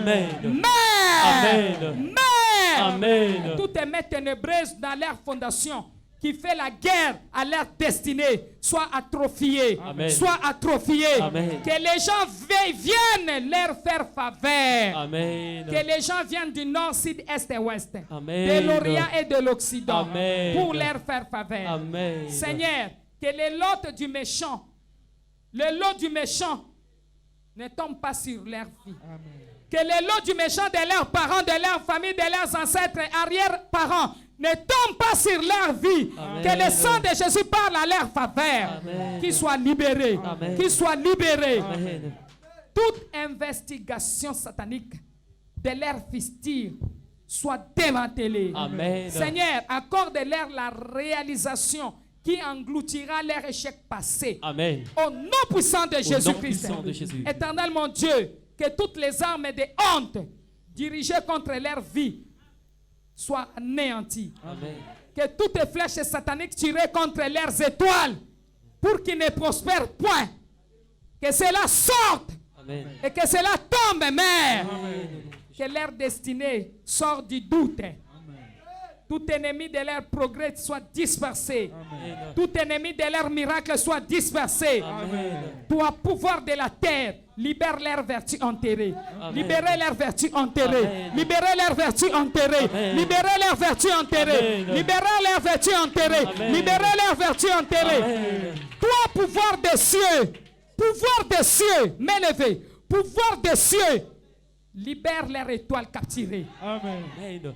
Amen. Toutes les mains ténébreuses dans leur fondation qui fait la guerre à leur destinée soient atrophiées. Soient atrophiées. Que les gens viennent leur faire faveur. Amen. Que les gens viennent du nord, sud, est et ouest. De l'Orient et de l'Occident. Pour leur faire faveur. Amen. Seigneur, que le lot du méchant, ne tombe pas sur leur vie. Amen. Que le lot du méchant de leurs parents, de leur famille, de leurs ancêtres, arrière-parents, ne tombe pas sur leur vie. Amen. Que le sang de Jésus parle à leur faveur. Qu'ils soient libérés. Qu'ils soient libérés. Amen. Toute investigation satanique de leur fistule soit démantelée. Amen. Seigneur, accorde-leur la réalisation qui engloutira leur échec passé. Amen. Au nom puissant de Jésus-Christ. Éternel mon Dieu, que toutes les armes de honte dirigées contre leur vie soient anéanties. Amen. Que toutes les flèches sataniques tirées contre leurs étoiles pour qu'ils ne prospèrent point, que cela sorte. Amen. Et que cela tombe, Mère. Amen. Que leur destinée sorte du doute. Tout ennemi de leur progrès soit dispersé. Amen. Tout ennemi de leur miracle soit dispersé. Amen. Toi, pouvoir de la terre, libère leur vertu enterrée. Libérez leur vertu enterrée. Libérez leur vertu enterrée. Libérez leur vertu enterrée. Libérez leur vertu enterrée. Libérez leur vertu enterrée. Toi, pouvoir des cieux, m'élever. Pouvoir des cieux, libère leur étoile capturée. Amen.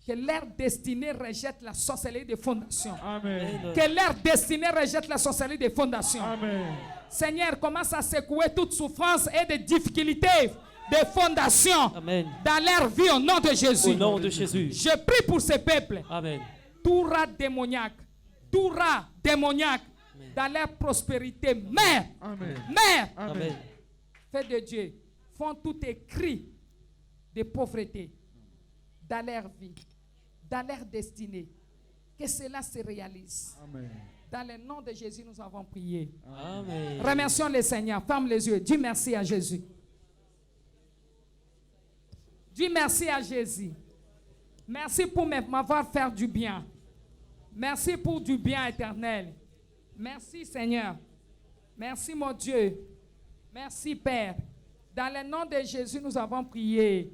Que leur destinée rejette la sorcellerie des fondations. Amen. Que leur destinée rejette la sorcellerie des fondations. Amen. Seigneur, commence à secouer toute souffrance et des difficultés des fondations. Amen. Dans leur vie au nom de Jésus. Au nom de Jésus. Je prie pour ces peuples. Amen. Tout rat démoniaque, dans leur prospérité, mère, fait de Dieu, font tout écrit de pauvreté dans leur vie, dans leur destinée. Que cela se réalise. Amen. Dans le nom de Jésus, nous avons prié. Amen. Remercions le Seigneur. Ferme les yeux. Dis merci à Jésus. Dis merci à Jésus. Merci pour m'avoir fait du bien. Merci pour du bien éternel. Merci Seigneur. Merci mon Dieu. Merci Père. Dans le nom de Jésus, nous avons prié.